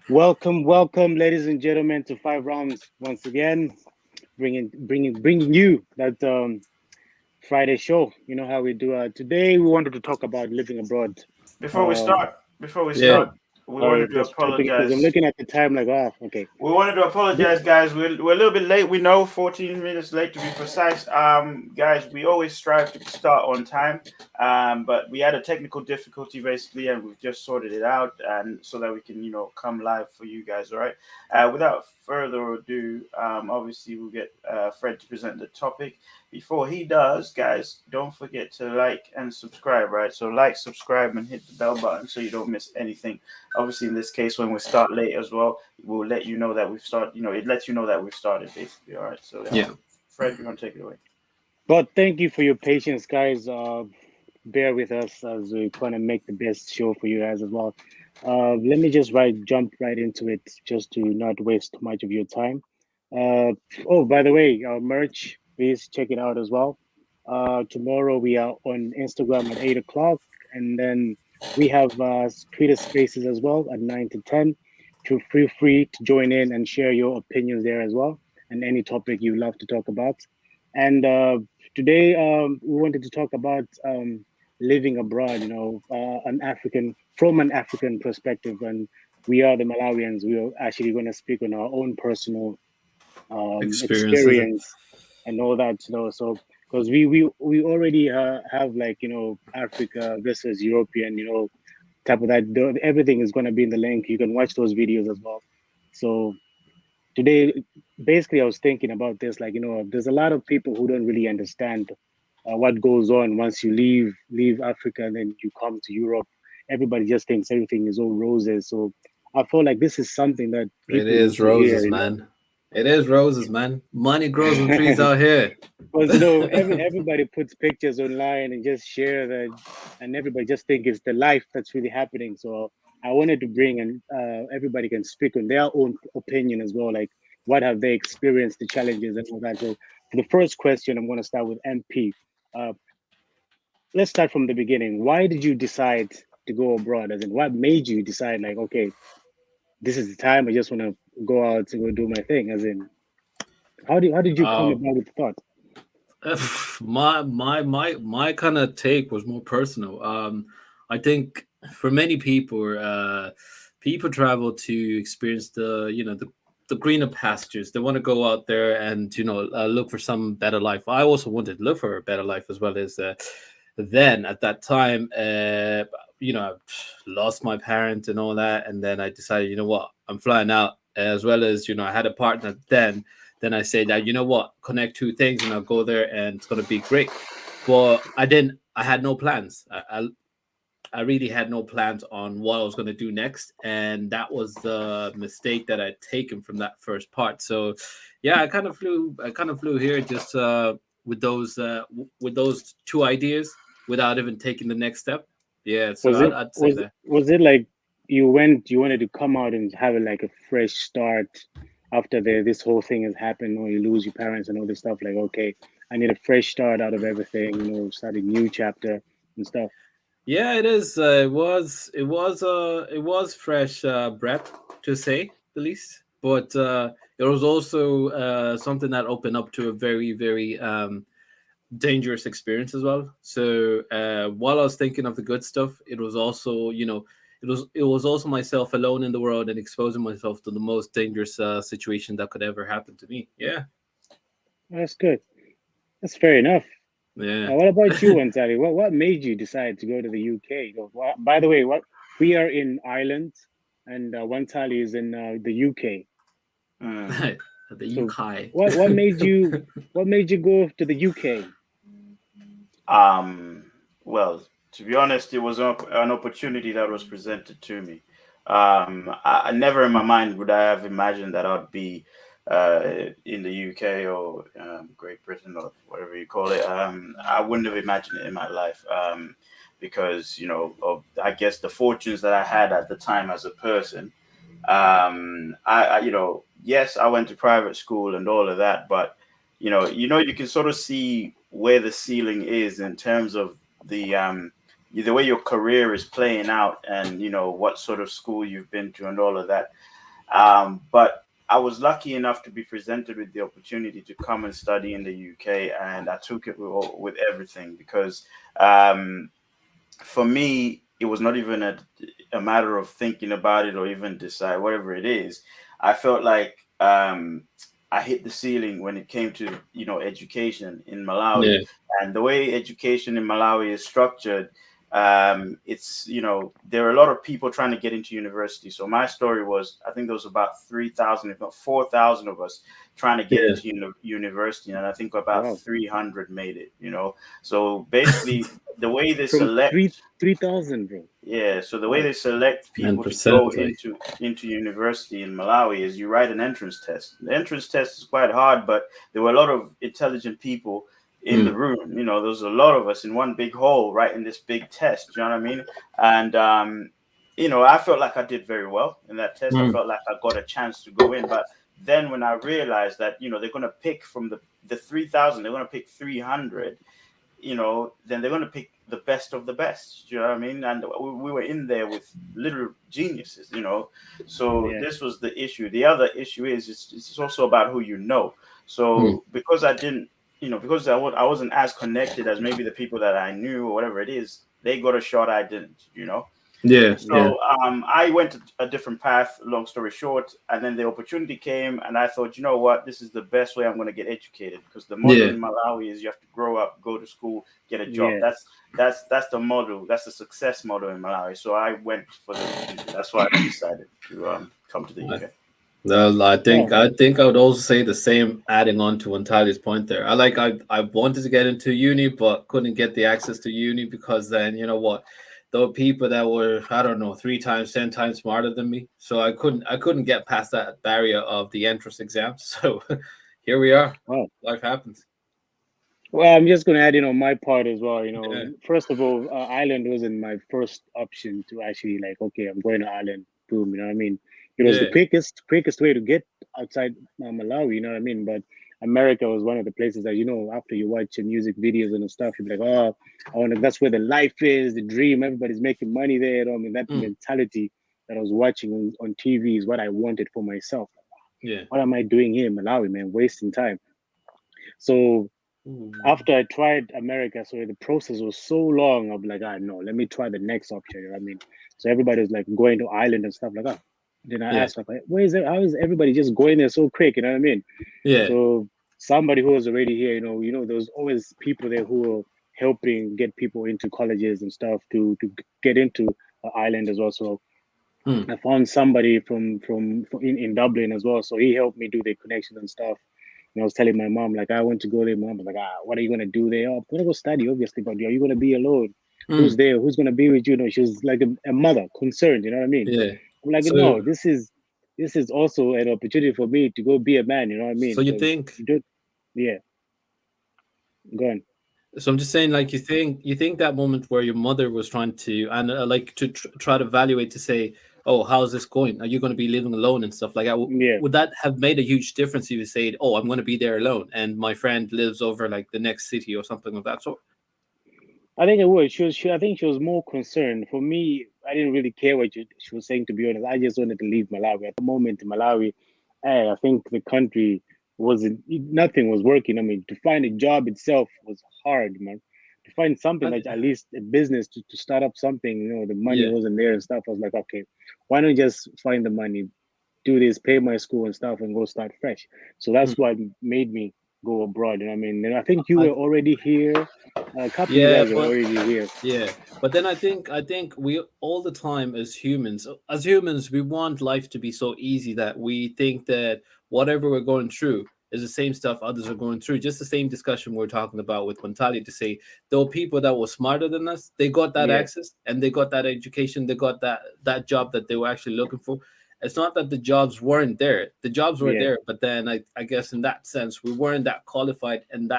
Welcome, ladies and gentlemen, to 5Roundz once again, bringing you that Friday show. You know how we do. Today we wanted to talk about living abroad. Before we start, Yeah. we wanted to Just because apologize. I'm looking at the time, like, okay. We wanted to apologize, guys. We're a little bit late. We know, 14 minutes late to be precise. Guys, we always strive to start on time. But we had a technical difficulty basically, and we've just sorted it out, and so that we can, come live for you guys. All right. Without further ado, obviously we'll get Fred to present the topic. Before he does, guys, don't forget to like and subscribe, right? So like, subscribe, and hit the bell button so you don't miss anything. Obviously, in this case, when we start late as well, we'll let you know that we've started. It lets you know that we've started, basically. All right. So, Fred, you want to take it away? But thank you for your patience, guys. Bear with us as we kind of make the best show for you guys as well. Let me just jump right into it, just to not waste too much of your time. By the way, our merch, please check it out as well. Tomorrow we are on Instagram at 8 o'clock, and then we have Twitter Spaces as well at 9 to 10. Feel free to join in and share your opinions there as well, and any topic you love to talk about. And today we wanted to talk about living abroad. From an African perspective, and we are the Malawians. We are actually going to speak on our own personal experience and all that. So because we already have Africa versus European, type of that. Everything is going to be in the link. You can watch those videos as well. So today, basically, I was thinking about this. There's a lot of people who don't really understand what goes on once you leave Africa and then you come to Europe. Everybody just thinks everything is all roses. So I feel like this is something that people it is roses, man. It is roses, man. Money grows on trees out here. Because everybody puts pictures online and just share that, and everybody just think it's the life that's really happening. So I wanted to bring, and everybody can speak on their own opinion as well. Like, what have they experienced, the challenges and all that. So for the first question, I'm going to start with MP. Let's start from the beginning. Why did you decide to go abroad? As in, what made you decide, like, okay, this is the time, I just want to go out to go do my thing? As in, how did you come about with the thought? My kind of take was more personal. I think for many people, people travel to experience the greener pastures. They want to go out there and look for some better life. I also wanted to look for a better life as well. As then at that time, I lost my parents and all that, and then I decided, you know what, I'm flying out. As well as I had a partner then. Then I said that, connect two things and I'll go there and it's going to be great. But I had no plans. I really had no plans on what I was going to do next. And that was the mistake that I'd taken from that first part. So yeah, I kind of flew here just with those two ideas without even taking the next step. Yeah. So I'd say that. Was it like you wanted to come out and have a fresh start after this whole thing has happened, or you lose your parents and all this stuff? Like, okay, I need a fresh start out of everything, start a new chapter and stuff. Yeah, it is. It was fresh breath, to say the least. But it was also something that opened up to a very, very dangerous experience as well. So while I was thinking of the good stuff, it was also, it was also myself alone in the world and exposing myself to the most dangerous situation that could ever happen to me. Yeah. That's good. That's fair enough. Yeah. What about you, Antali? What made you decide to go to the UK? By the way, we are in Ireland, and Wantali is in the UK. The UK. What made you go to the UK? Well, to be honest, it was an opportunity that was presented to me. I never in my mind would I have imagined that I'd be in the UK or Great Britain or whatever you call it. I wouldn't have imagined it in my life because, of, I guess, the fortunes that I had at the time as a person. Yes, I went to private school and all of that, but you can sort of see where the ceiling is in terms of the way your career is playing out, and what sort of school you've been to and all of that. But I was lucky enough to be presented with the opportunity to come and study in the UK, and I took it with everything, because for me, it was not even a matter of thinking about it or even decide whatever it is. I felt like I hit the ceiling when it came to education in Malawi, Yeah, and the way education in Malawi is structured. It's there are a lot of people trying to get into university. So my story was, I think there was about 3,000, if not 4,000 of us trying to get yeah, into university, and I think about Wow. 300 made it. So basically, the way they From select, 3,000, bro. yeah, so the way Wow. they select people to 10%. go Like, into university in Malawi is you write an entrance test. The entrance test is quite hard, but there were a lot of intelligent people in the mm, room. There was a lot of us in one big hall writing this big test. You know what I mean? And I felt like I did very well in that test. I mm, felt like I got a chance to go in. But then when I realized that they're going to pick from the 3,000, they're going to pick 300. Then they're going to pick the best of the best. You know what I mean? And we were in there with little geniuses. So Yeah. this was the issue. The other issue is it's also about who you know. mm. So because I didn't, because I wasn't as connected as maybe the people that I knew or whatever it is, they got a shot I didn't. Yeah, yeah, So I went a different path, long story short, and then the opportunity came, and I thought, you know what, this is the best way I'm going to get educated, because the model yeah. in Malawi is you have to grow up, go to school, get a job. Yeah. That's the model. That's the success model in Malawi. So I went for the opportunity. That's why I decided to come to the I, UK. well, I think Wow. I think I would also say the same, adding on to Antali's point there. I wanted to get into uni, but couldn't get the access to uni because then you know what, there were people that were, I don't know, 3 times, 10 times smarter than me. So I couldn't get past that barrier of the entrance exam. So here we are. Wow. Life happens. Well, I'm just going to add in on my part as well. Yeah, First of all, Ireland wasn't my first option to actually like, okay, I'm going to Ireland. Boom. You know what I mean? It was the yeah, quickest way to get outside Malawi. You know what I mean? But America was one of the places that after you watch your music videos and stuff, you're like, oh, I want to. That's where the life is, the dream. Everybody's making money there. I mean, that mm, mentality that I was watching on TV is what I wanted for myself. yeah. What am I doing here in Malawi, man? Wasting time. So Ooh. after I tried America, so the process was so long. I'm like, no, let me try the next option. You know what I mean? So everybody was like going to Ireland and stuff like that. Then I Yeah, asked, like, where is it? How is everybody just going there so quick? You know what I mean? yeah, So somebody who was already here, there's always people there who are helping get people into colleges and stuff to get into Ireland as well. So mm, I found somebody from in Dublin as well. So he helped me do the connections and stuff. And I was telling my mom, like, I want to go there. Mom was like, what are you going to do there? Oh, I'm going to go study, obviously, but are you going to be alone? Who's mm, there? Who's going to be with you? She was like a mother, concerned, you know what I mean? yeah. I'm like, So no, this is also an opportunity for me to go be a man, you know what I so mean? you Because think you don't, yeah, go on. So I'm just saying, like, you think that moment where your mother was trying to, and like to try to evaluate to say, oh, how's this going? Are you going to be living alone and stuff like that? Yeah. Would that have made a huge difference if you said, oh, I'm going to be there alone, and my friend lives over like the next city or something of that sort? I think it was. I think she was more concerned. For me, I didn't really care what she was saying. To be honest, I just wanted to leave Malawi. At the moment in Malawi, I think the country wasn't. Nothing was working. I mean, to find a job itself was hard, man. To find something I, like at least a business to start up something, the money yeah. wasn't there and stuff. I was like, okay, why not just find the money, do this, pay my school and stuff, and go start fresh. So Mm. that's what made me go abroad. You know what I mean? And I think you I, were already here. A couple of you yeah, guys were but already here. yeah, but then I think we all the time as humans we want life to be so easy that we think that whatever we're going through is the same stuff others are going through. Just the same discussion we're talking about with Montali to say there were people that were smarter than us. They got that Yeah, access and they got that education. They got that job that they were actually looking for. It's not that the jobs weren't there. The jobs were yeah, there, but then I guess in that sense we weren't that qualified, and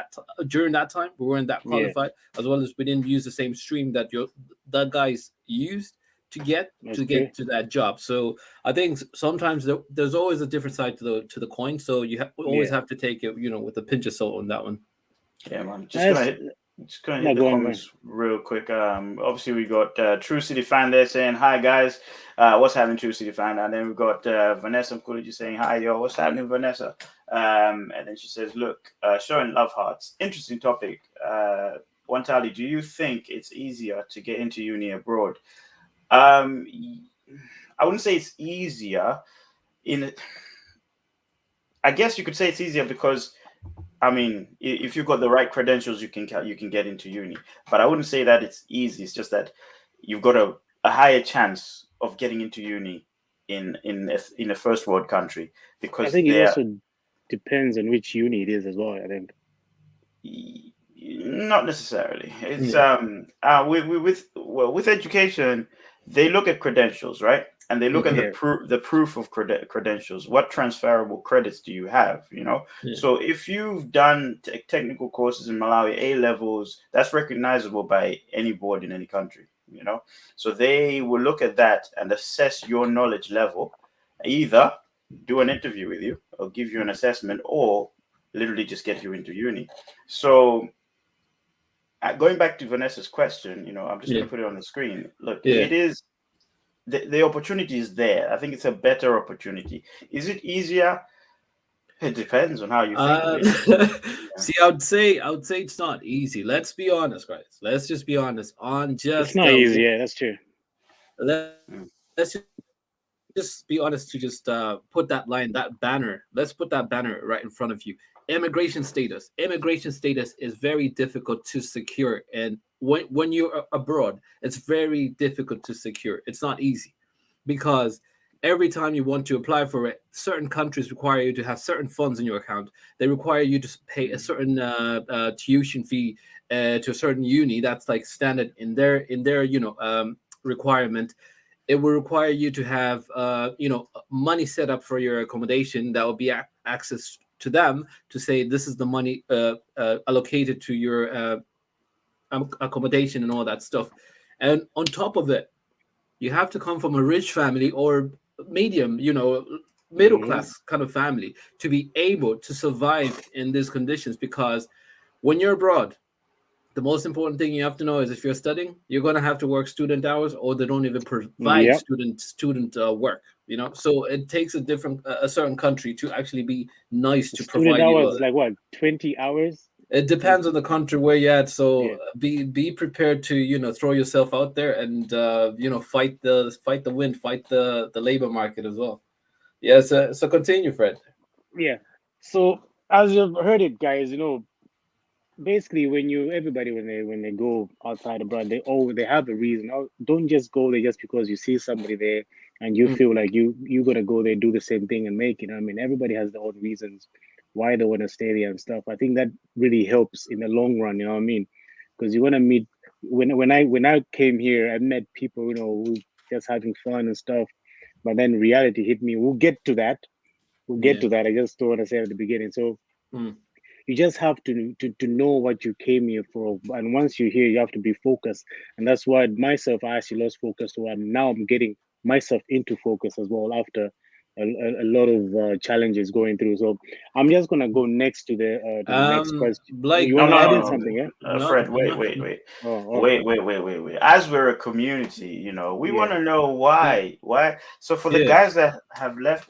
during that time we weren't that yeah, qualified, as well as we didn't use the same stream that guys used to get to that job. So I think sometimes there's always a different side to the coin. So you always Yeah. have to take it, with a pinch of salt on that one. Yeah, man. That's Just gonna no hit the go on, go on. comments real quick. Obviously we got True City fan there saying hi guys. What's happening, True City fan? And then we got Vanessa Mkulichi saying hi, yo. What's happening, Vanessa? And then she says, look, showing love hearts. Interesting topic. One Tally, do you think it's easier to get into uni abroad? I wouldn't say it's easier. I guess you could say it's easier because, I mean, if you've got the right credentials, you can get into uni. But I wouldn't say that it's easy. It's just that you've got a higher chance of getting into uni in a first world country I because think it they're also depends on which uni it is as well. I think. not necessarily. It's Yeah. with education, they look at credentials, right? And they look at Yeah. the proof of credentials. What transferable credits do you have? Yeah. So if you've done technical courses in Malawi, A levels, that's recognizable by any board in any country. So they will look at that and assess your knowledge level, either do an interview with you or give you an assessment, or literally just get you into uni. So going back to Vanessa's question, I'm just going Yeah. to put it on the screen. Look, Yeah. it is the opportunity is there. I think it's a better opportunity. Is it easier? It depends on how you think of it. See, I would say it's not easy. Let's be honest, guys. Let's just be honest. On It's just not easy. Yeah, that's true. Mm. let's just be honest to just put that line, that banner. Let's put that banner right in front of you. Immigration status. Immigration status is very difficult to secure, and when you're abroad, it's very difficult to secure. It's not easy because every time you want to apply for it, certain countries require you to have certain funds in your account. They require you to pay a certain tuition fee to a certain uni that's like standard in their requirement. It will require you to have money set up for your accommodation that will be access to them to say this is the money allocated to your accommodation and all that stuff. And on top of it, you have to come from a rich family or medium, middle Hmm. class kind of family to be able to survive in these conditions. Because when you're abroad, the most important thing you have to know is if you're studying, you're going to have to work student hours, or they don't even provide Yep. student work. So it takes a certain country to actually be nice to Student provide you. hours like what? 20 hours. It depends on the country where you're at. So Yeah. be prepared to throw yourself out there and fight the wind, fight the labor market as well. Yeah. So continue, Fred. Yeah. So as you've heard it, guys, basically everybody when they go outside abroad, they have a reason. Don't just go there just because you see somebody there and you Mm, feel like you're gonna go there, do the same thing and make it. I mean, everybody has their own reasons why they want to stay there and stuff. I think that really helps in the long run, you know what I mean? Because you want to meet when I came here, I met people, who just having fun and stuff, but then reality hit me. We'll get to that. We'll get yeah. to that. I just don't want to say at the beginning. So Mm, you just have to know what you came here for, and once you're here you have to be focused. And that's why myself, I actually lost focus, so now I'm getting myself into focus as well after a lot of challenges going through. So I'm just gonna go next to the next question. like You No, want to no, add no, in no. something? Yeah. no, Fred, wait, no, wait, wait. Oh, okay. Wait. As we're a community, we Yeah. want to know why. Why? So for the yeah, guys that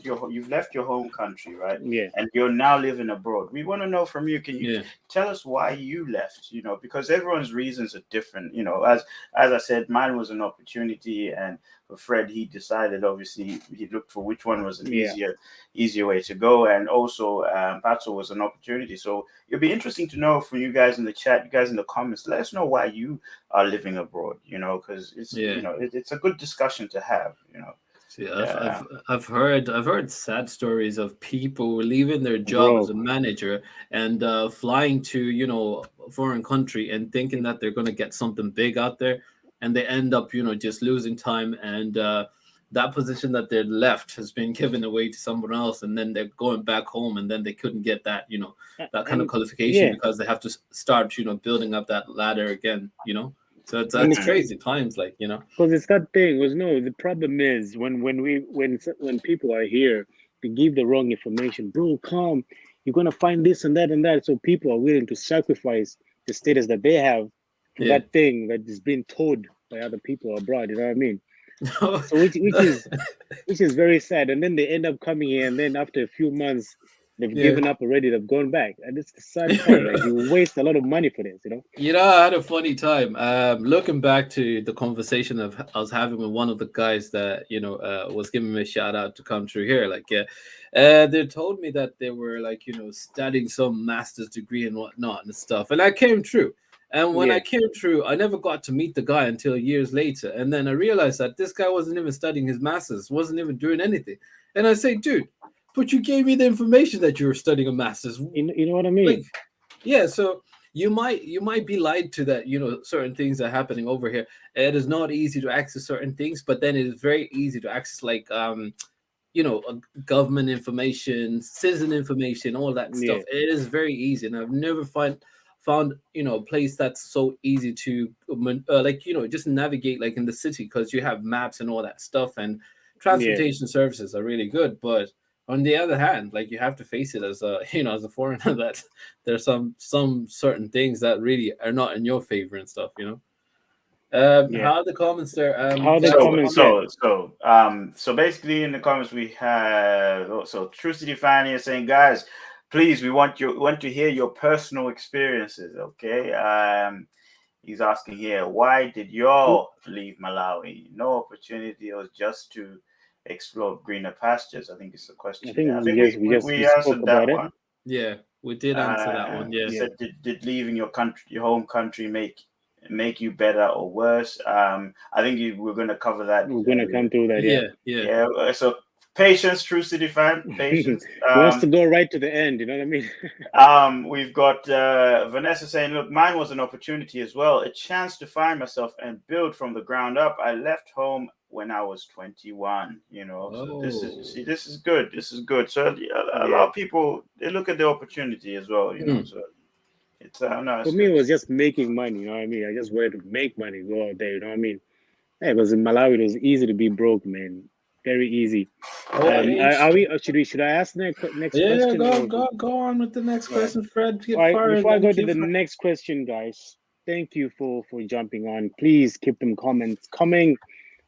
you've left your home country, right? Yeah. And you're now living abroad. We want to know from you. Can you yeah, tell us why you left? Because everyone's reasons are different. As I said, mine was an opportunity, and for Fred, he decided. Obviously, he looked for which one was an Yeah. easier way to go, and also Patso was an opportunity. So it'll be interesting to know from you guys in the chat, you guys in the comments. Let us know why you are living abroad. Because it's yeah. it's a good discussion to have. See, Yeah. I've heard sad stories of people leaving their job as Bro. a manager and flying to a foreign country and thinking that they're gonna get something big out there, and they end up just losing time, and that position that they're left has been given away to someone else, and then they're going back home, and then they couldn't get that kind of And qualification yeah. because they have to start building up that ladder again. So it's And that's it's crazy times, like, you know. because it's that thing was no. The problem is when people are here, they give the wrong information. Bro, come, you're gonna find this and that and that. So people are willing to sacrifice the status that they have for Yeah. that thing that is being told by other people abroad. You know what I mean? So which is very sad. And then they end up coming here, and then after a few months, they've Yeah. given up already. They've gone back, and it's the sad part. Like you waste a lot of money for this, you know. You know, I had a funny time. Looking back to the conversation I was having with one of the guys that, you know, was giving me a shout out to come through here. Like, they told me that they were, like, you know, studying some master's degree and whatnot and stuff. And I came through. And when I Yeah, came through, I never got to meet the guy until years later. And then I realized that this guy wasn't even studying his master's, wasn't even doing anything. And I say, dude, but you gave me the information that you were studying a master's. you know what I Like, mean? yeah, so you might be lied to that, you know, certain things are happening over here. It is not easy to access certain things, but then it is very easy to access, like, you know, government information, citizen information, all that stuff. Yeah, It is very easy, and I've never found, you know, a place that's so easy to like, you know, just navigate, like, in the city, because you have maps and all that stuff, and yeah, transportation services are really good. But on the other hand, like, you have to face it as a you know, as a foreigner, that there's some certain things that really are not in your favor and stuff, you know. yeah. How are the comments there, How the guys? comments said? So basically in the comments we have True City Fan here saying, guys, please, we want to hear your personal experiences. Okay. He's asking here, why did y'all leave Malawi? No opportunity, or just to explore greener pastures? I think it's a I question there. think I think we we spoke answered that about it. one. Yeah, we did answer that one. Yeah. He Yeah, said, did leaving your country, your home country, make you better or worse? I think we're going to cover that. we're gonna come through that. Yeah. Yeah. Yeah. So patience, True City Fan, patience. He wants to go right to the end. You know what I mean? We've got Vanessa saying, look, mine was an opportunity as well, a chance to find myself and build from the ground up. I left home when I was 21, you know. So this is good. This is good. So a lot of people, they look at the opportunity as well, you know. So it's no, it's For me, good. it was just making money. You know what I mean? I just wanted to make money, go out there. You know what I mean? Hey, because in Malawi, it was easy to be broke, man. Very easy. Are we? Should I ask next Yeah, question? Or, go on with the next all right. question, Fred. Get All right. fired. Before I go Thank to you the for... next question, guys, thank you for jumping on. Please keep them comments coming.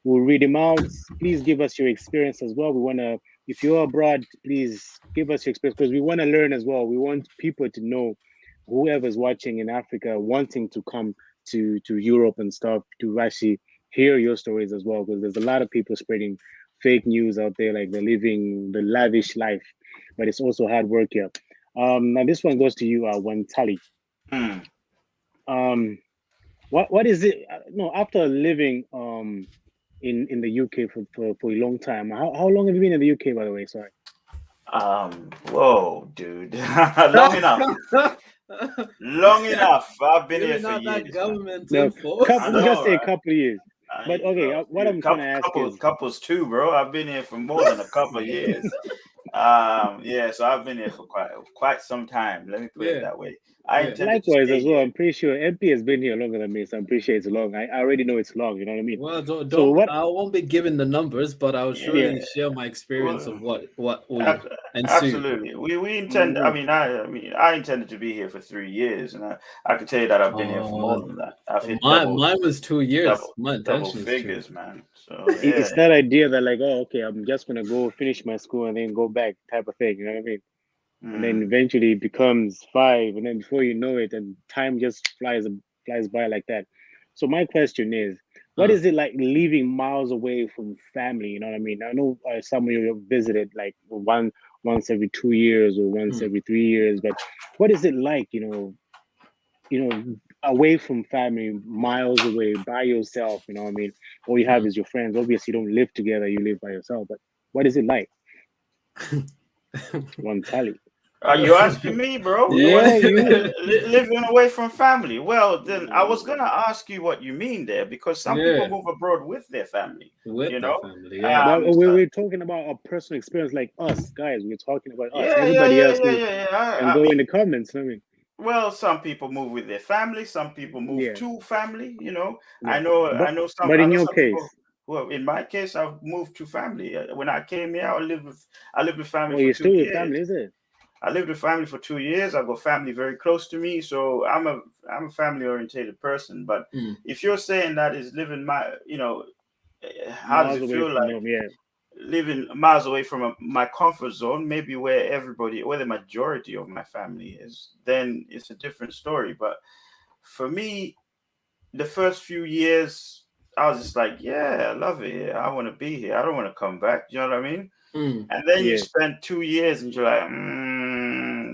We'll read them out. Please give us your experience as well. We want to, if you're abroad, please give us your experience, because we want to learn as well. We want people to know, whoever's watching in Africa, wanting to come to Europe and stuff, to actually hear your stories as well, because there's a lot of people spreading fake news out there, like they're living the lavish life, but it's also hard work here. Now this one goes to you, Wantali. Um, what is it? No, after living in the UK for a long time. How long have you been in the UK, by the way? Sorry. Whoa, dude, long enough. Long enough. I've been here You're for not that years, man. government No, info. I we just know, say a right? couple of years. But okay, what I'm trying to ask is, Couples too, bro. I've been here for more than a couple of years. Yeah, so I've been here for quite some time. Let me put it Yeah. that way. I Yeah. intended to likewise stay as well. here. I'm pretty sure MP has been here longer than me, so I'm pretty sure it's long. I already know it's long. You know what I mean? Well, So don't what? I won't be giving the numbers, but I will Yeah. surely share my experience of Well, what we ensued. absolutely. We intend. I intended to be here for 3 years, and I can tell you that I've been here for more than that. I've hit Mine was 2 years. My double intention is 2. figures, man. So It's yeah. that idea that like, oh, okay, I'm just gonna go finish my school and then go back type of thing. You know what I mean? And then eventually it becomes 5, and then before you know it, and time just flies by like that. So my question is, what is it like living miles away from family? You know what I mean? I know some of you have visited like once every 2 years or once every 3 years, but what is it like? Away from family, miles away, by yourself. You know what I mean? All you have is your friends. Obviously, you don't live together; you live by yourself. But what is it like? One tally. Are you asking me, bro? Yeah, you. Living away from family. Well, then I was gonna ask you what you mean there, because some people move abroad with their family. With You their know. family, yeah. But we're talking about a personal experience, like us guys. We're talking about us. Yeah, Everybody else can yeah. go in the comments. I mean, Well, some people move with their family. Some people move Yeah, to family. yeah. I know some. But I in know your some people. case, Well, in my case, I've moved to family. When I came here, I lived with family oh, for you're two still with years. family, is it? I lived with family for 2 years. I've got family very close to me, so I'm a family orientated person. But Mm. if you're saying that is living how does Miles it away feel from like home. Yeah, living miles away from my comfort zone, maybe where the majority of my family is, then it's a different story. But for me, the first few years, I was just like, yeah, I love it here. I want to be here. I don't want to come back. You know what I mean? Mm. And then you yeah, spend 2 years and you're like,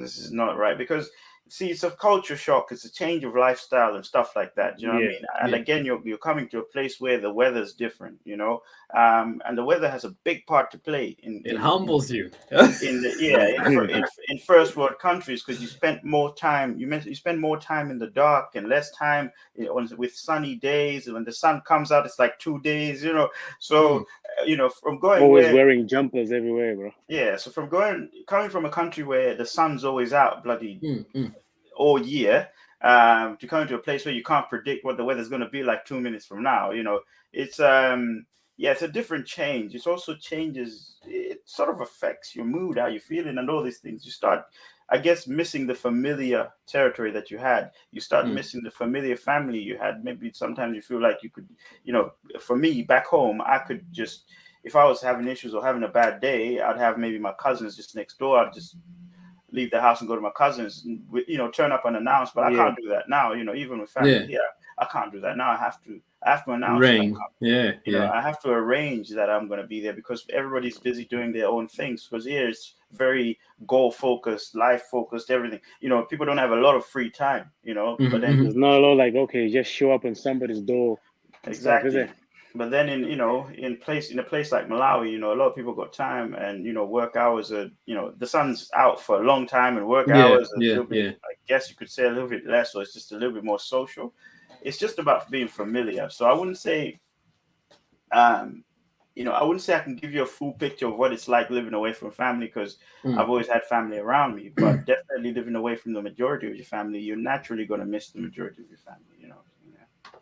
this is not right. Because see, it's a culture shock, it's a change of lifestyle and stuff like that. You know what I yeah. mean? And Yeah. again, you're coming to a place where the weather's different, and the weather has a big part to play It humbles you. in the yeah in first world countries, because you spent more time you spend more time in the dark and less time with sunny days, and when the sun comes out it's like 2 days, Mm. so from going Always where wearing jumpers everywhere, bro. yeah, so from coming from a country where the sun's always out bloody Mm. Mm. all year, to come to a place where you can't predict what the weather's going to be like 2 minutes from now. It's yeah, it's a different change. It also changes. It sort of affects your mood, how you're feeling, and all these things. You start, I guess, missing the familiar territory that you had. You start Mm. missing the familiar family you had. Maybe sometimes you feel like you could, for me back home, I could just. If I was having issues or having a bad day, I'd have maybe my cousins just next door. I'd just leave the house and go to my cousins and turn up unannounced. But I Yeah, can't do that now. Even with family Yeah. here, I can't do that now. I have to announce that I'm Rain. coming. Yeah. Yeah. I have to arrange that I'm going to be there, because everybody's busy doing their own things. Because here it's very goal focused, life focused, everything. People don't have a lot of free time. But Hmm. then there's not a lot like okay, just show up on somebody's door and stuff, is it? exactly. But then in a place like Malawi, a lot of people got time, and work hours are, the sun's out for a long time, and work Yeah. hours are a Yeah. little bit, Yeah. I guess you could say, a little bit less, or it's just a little bit more social. It's just about being familiar. So um I wouldn't say I can give you a full picture of what it's like living away from family, because Mm. I've always had family around me. But definitely living away from the majority of your family, you're naturally going to miss the majority of your family.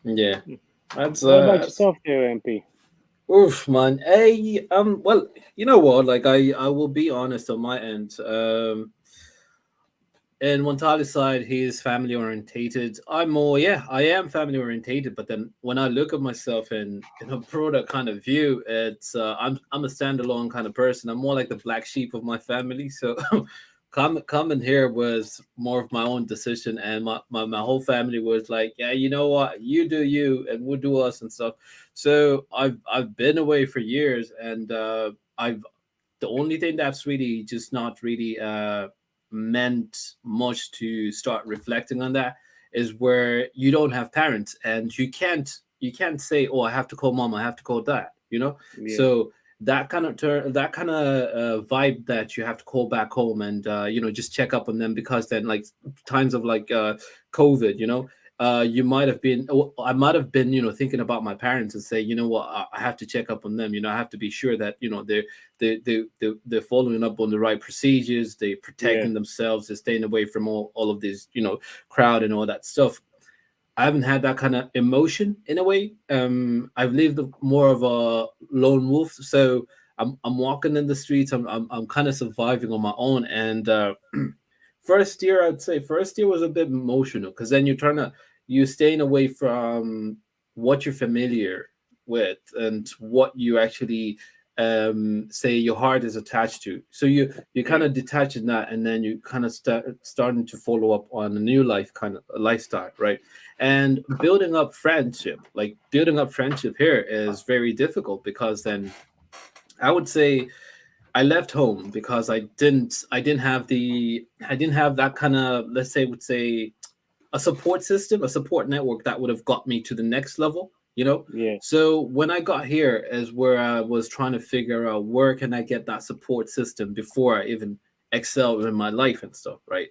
Yeah. Yeah. That's What about that's yourself there, MP? oof, man. Hey, well, you know what? Like, I will be honest on my end. And Montali's side, he is family orientated. I'm more, yeah, I am family orientated. But then when I look at myself in a broader kind of view, it's I'm a standalone kind of person. I'm more like the black sheep of my family. So coming here was more of my own decision, and my whole family was like, yeah, you know what, you do you, and we'll do us and stuff. So I've been away for years, and I've the only thing that's really just not really meant much to start reflecting on that is where you don't have parents, and you can't say, oh, I have to call mom, I have to call dad, Yeah, so that kind of vibe that you have to call back home, and just check up on them, because then, like, times of like COVID, you might have been I might have been thinking about my parents and say, you know what, I have to check up on them. I have to be sure that they're following up on the right procedures, they're yeah, protecting themselves, they're staying away from all of this crowd and all that stuff. I haven't had that kind of emotion in a way. I've lived more of a lone wolf, so I'm walking in the streets. I'm kind of surviving on my own. And first year, I'd say first year was a bit emotional, because then you staying away from what you're familiar with and what you actually say your heart is attached to. So you kind yeah, of detaching that, and then you kind of starting to follow up on a new life kind of lifestyle, right? And building up friendship here is very difficult, because then I would say I left home because I didn't have that kind of, let's say, would say, a support system, a support network that would have got me to the next level. yeah, So when I got here is where I was trying to figure out where can I get that support system before I even excel in my life and stuff, right?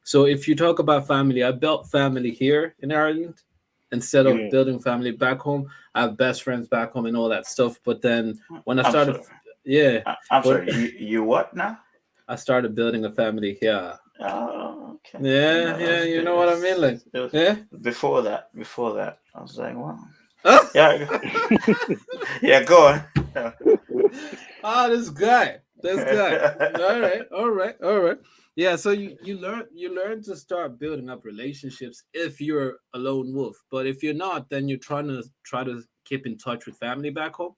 So if you talk about family, I built family here in Ireland instead of yeah. building family back home. I have best friends back home and all that stuff. But then when I I'm started, sorry. yeah, I'm when sorry. You what now? I started building a family here. Oh, okay. Yeah, No, that yeah, was a you bit. know what I mean? Like, It was yeah. before that, I was like, wow. Yeah, yeah. Go on. Ah, this guy. All right. Yeah, so you learn to start building up relationships if you're a lone wolf. But if you're not, then you're try to keep in touch with family back home.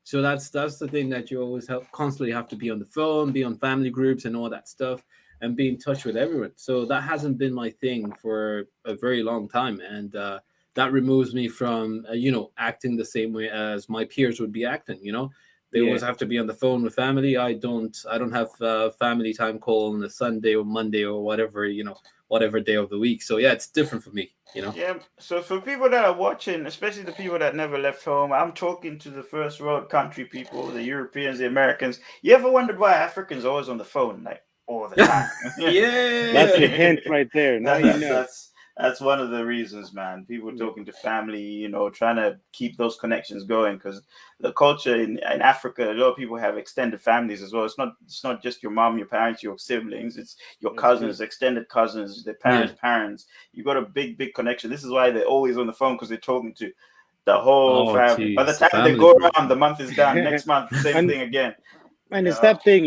So that's the thing that you always constantly have to be on the phone, be on family groups and all that stuff, and be in touch with everyone. So that hasn't been my thing for a very long time, and that removes me from acting the same way as my peers would be acting. They Yeah, always have to be on the phone with family. I don't have family time call on a Sunday or Monday or whatever, whatever day of the week. So yeah, it's different for me. Yeah. So for people that are watching, especially the people that never left home, I'm talking to the first world country people, the Europeans, the Americans. You ever wondered why Africans are always on the phone, like all the time? that's Yeah. a hint right there. Now That, you that's know. that's that's one of the reasons, man. People Yeah. talking to family, trying to keep those connections going because the culture in Africa, a lot of people have extended families as well. It's not just your mom, your parents, your siblings. It's your That's true. cousins, extended cousins, their Yeah. parents. You got a big connection. This is why they're always on the phone because they're talking to the whole Oh, family. By the geez, the time they family go group. around, the month is done. Next month, same and thing again. and You it's know. that thing,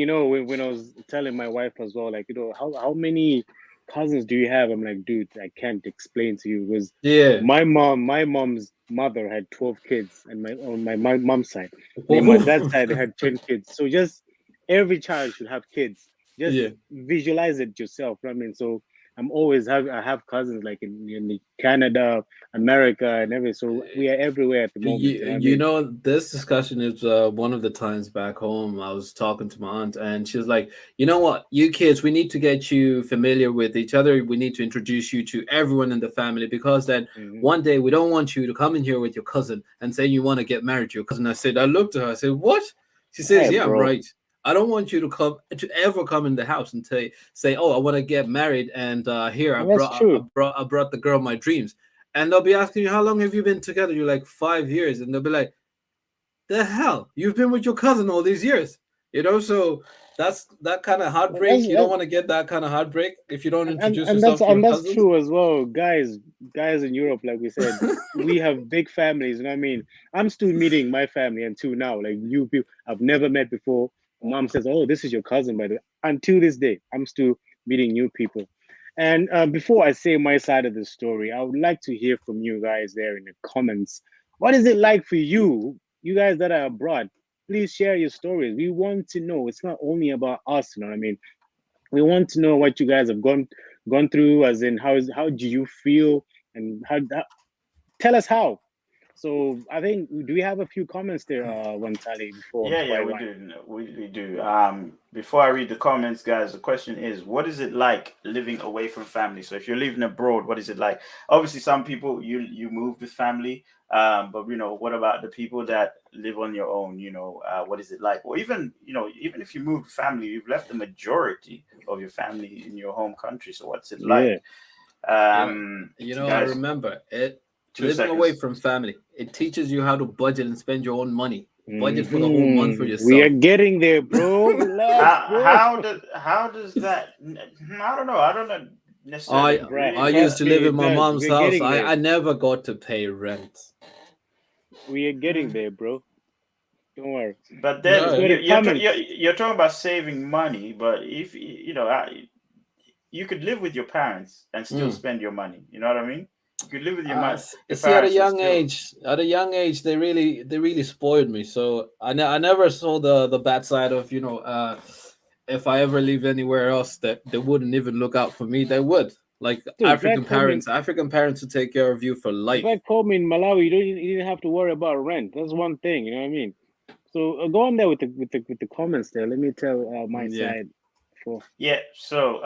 when I was telling my wife as well, like, how many cousins do you have? I'm like, dude, I can't explain to you. It was Yeah. my mom's mother had 12 kids, and my mom's side, and on my Oh, dad's side they had 10 kids. So just every child should have kids. Just yeah. visualize it yourself. You know what I mean, so I have cousins like in Canada, America, and everything. So we are everywhere at the moment. You know what I You mean? know, this discussion is one of the times back home. I was talking to my aunt, and she was like, "You know what, you kids, we need to get you familiar with each other. We need to introduce you to everyone in the family because then Hmm. one day we don't want you to come in here with your cousin and say you want to get married to your cousin." I looked at her, I said, "What?" She says, Hey, "Yeah, bro. right. I don't want you to ever come in the house and say, oh, I want to get married, and here I And that's brought I true. brought I brought the girl of my dreams." And they'll be asking you, how long have you been together? You're like, 5 years. And they'll be like, the hell? You've been with your cousin all these years. So that's that kind of heartbreak. That's, You don't want to get that kind of heartbreak if you don't introduce and that's yourself to your and that's cousins. true as well, guys in Europe, like we said, we have big families. You know what I mean? I'm still meeting my family until now. Like you people I've never met before. Mom says, "Oh, this is your cousin," by the way. Until this day, I'm still meeting new people. And before I say my side of the story, I would like to hear from you guys there in the comments. What is it like for you guys that are abroad? Please share your stories. We want to know. It's not only about us. You know what I mean? We want to know what you guys have gone through, as in how do you feel, and how tell us how. So I think, do we have a few comments there, one tally before Yeah, I we run? do. We do. Before I read the comments, guys, the question is, what is it like living away from family? So if you're living abroad, what is it like? Obviously, some people you move with family, but what about the people that live on your own? What is it like? Or even if you move with family, you've left the majority of your family in your home country. So what's it like? Yeah. Yeah, I Guys, remember it. two Living away seconds. from family, it teaches you how to budget and spend your own money. Budget for the whole month for We are yourself. getting there, bro. Relax, How bro. how does that? I don't know. I don't know necessarily I Right, I agree, used trust to but live me, in it my does. mom's We're house. getting I there. I never got to pay rent. We are getting there, bro. Don't worry. but Let's then go No, to you're, comments. you're talking about saving money. But if you could live with your parents and still mm. spend your money. You know what I mean? You could live with your See, parents and still. at a young age, they really spoiled me. So I never saw the bad side of if I ever live anywhere else, that they wouldn't even look out for me. They would, like Dude, African parents would take care of you for life. back home in Malawi, you didn't have to worry about rent. That's one thing, you know what I mean? So go on there with the comments there. Let me tell my Yeah. side for. Yeah. So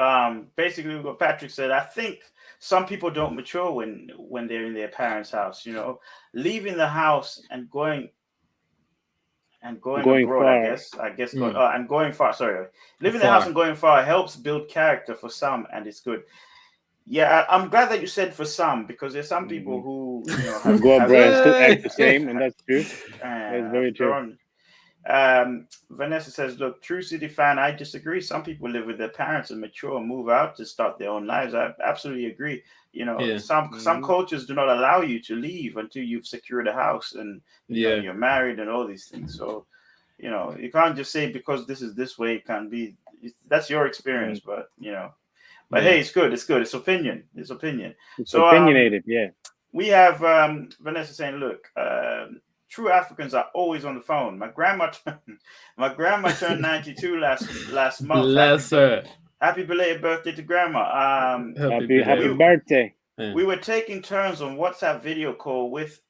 basically, what Patrick said, I think some people don't mature when they're in their parents' house. Leaving the house and going Going abroad, I far. guess. I guess Mm. and going far. Sorry, leaving the house and Far. going far helps build character for some, and it's good. Yeah, I'm glad that you said for some because there's some Hmm. people who Who have go have abroad and still act Hey! the same, and that's true. That's have very true. thrown. Vanessa says, "Look, True City fan, I disagree. Some people live with their parents and mature and move out to start their own lives. I absolutely agree. You know, Yeah. some Mhm. cultures do not allow you to leave until you've secured a house and Yeah. you're married and all these things. So you can't just say because this is this way it can be. That's your experience, Mm. but but Yeah. hey, it's good. It's good. It's opinion. It's opinion. It's So opinionated, yeah. we have Vanessa saying, "Look, true Africans are always on the phone. My grandma turned 92 last month. Bless her. Happy belated birthday to grandma. Happy Happy We belated. birthday. Yeah. we were taking turns on WhatsApp video call with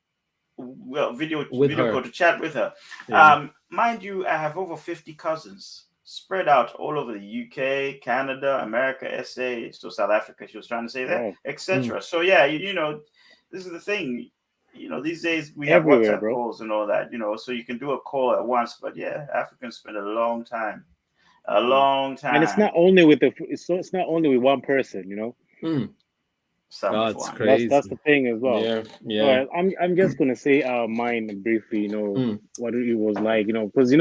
With video call her. to chat with her. Yeah. Mind you, I have over 50 cousins spread out all over the UK, Canada, America, SA, so South Africa. She was trying to say that, Wow. Mm. etc. So yeah, this is the thing. These days we have Everywhere, WhatsApp bro. calls and all that. So you can do a call at once. But yeah, Africans spend a Mm. long And it's time. not only with it's not only with one person, Mm. Some with That's one. That's crazy. the thing as well. Yeah. All Yeah. right, I'm just gonna say mine briefly, Mm. what it was like, because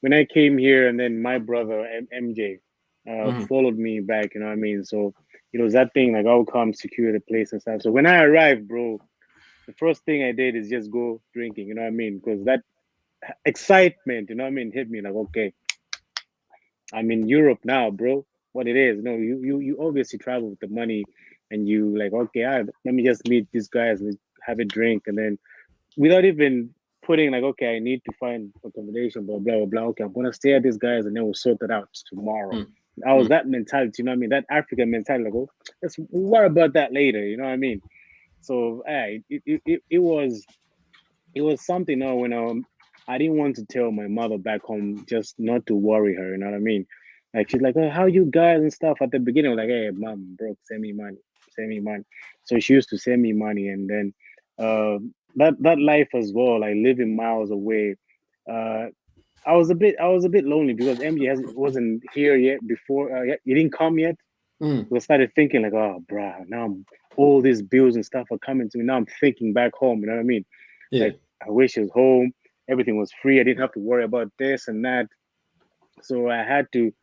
when I came here and then my brother MJ Mm. followed me back, what I mean? So it was that thing like I'll come secure the place and stuff. So when I arrived, bro, the first thing I did is just go drinking, what I mean? Because that excitement, what I mean, hit me like, okay, I'm in Europe now, bro. What it is? No, you obviously travel with the money, and you like, okay, let me just meet these guys and have a drink, and then without even putting like, okay, I need to find accommodation, blah blah blah. Okay, I'm gonna stay at these guys, and then we'll sort it out tomorrow. Mm. I was Mm. that mentality, you know what I mean? That African mentality, like, oh, let's worry about that later, you know what I mean? So, it was something. When I didn't want to tell my mother back home just not to worry her. You know what I mean? Like she's like, "Oh, how you guys and stuff." At the beginning, like, "Hey, mom, I'm broke. Send me money. Send me money." So she used to send me money, and then uh, that life as well, like living miles away. Uh, I was a bit lonely because MJ wasn't here yet. Before he didn't come yet. Mm. So I started thinking like, "Oh, bruh, now all these bills and stuff are coming to me. Now I'm thinking back home. You know what I mean? Yeah. Like I wish it was home. Everything was free. I didn't have to worry about this and that. So I had to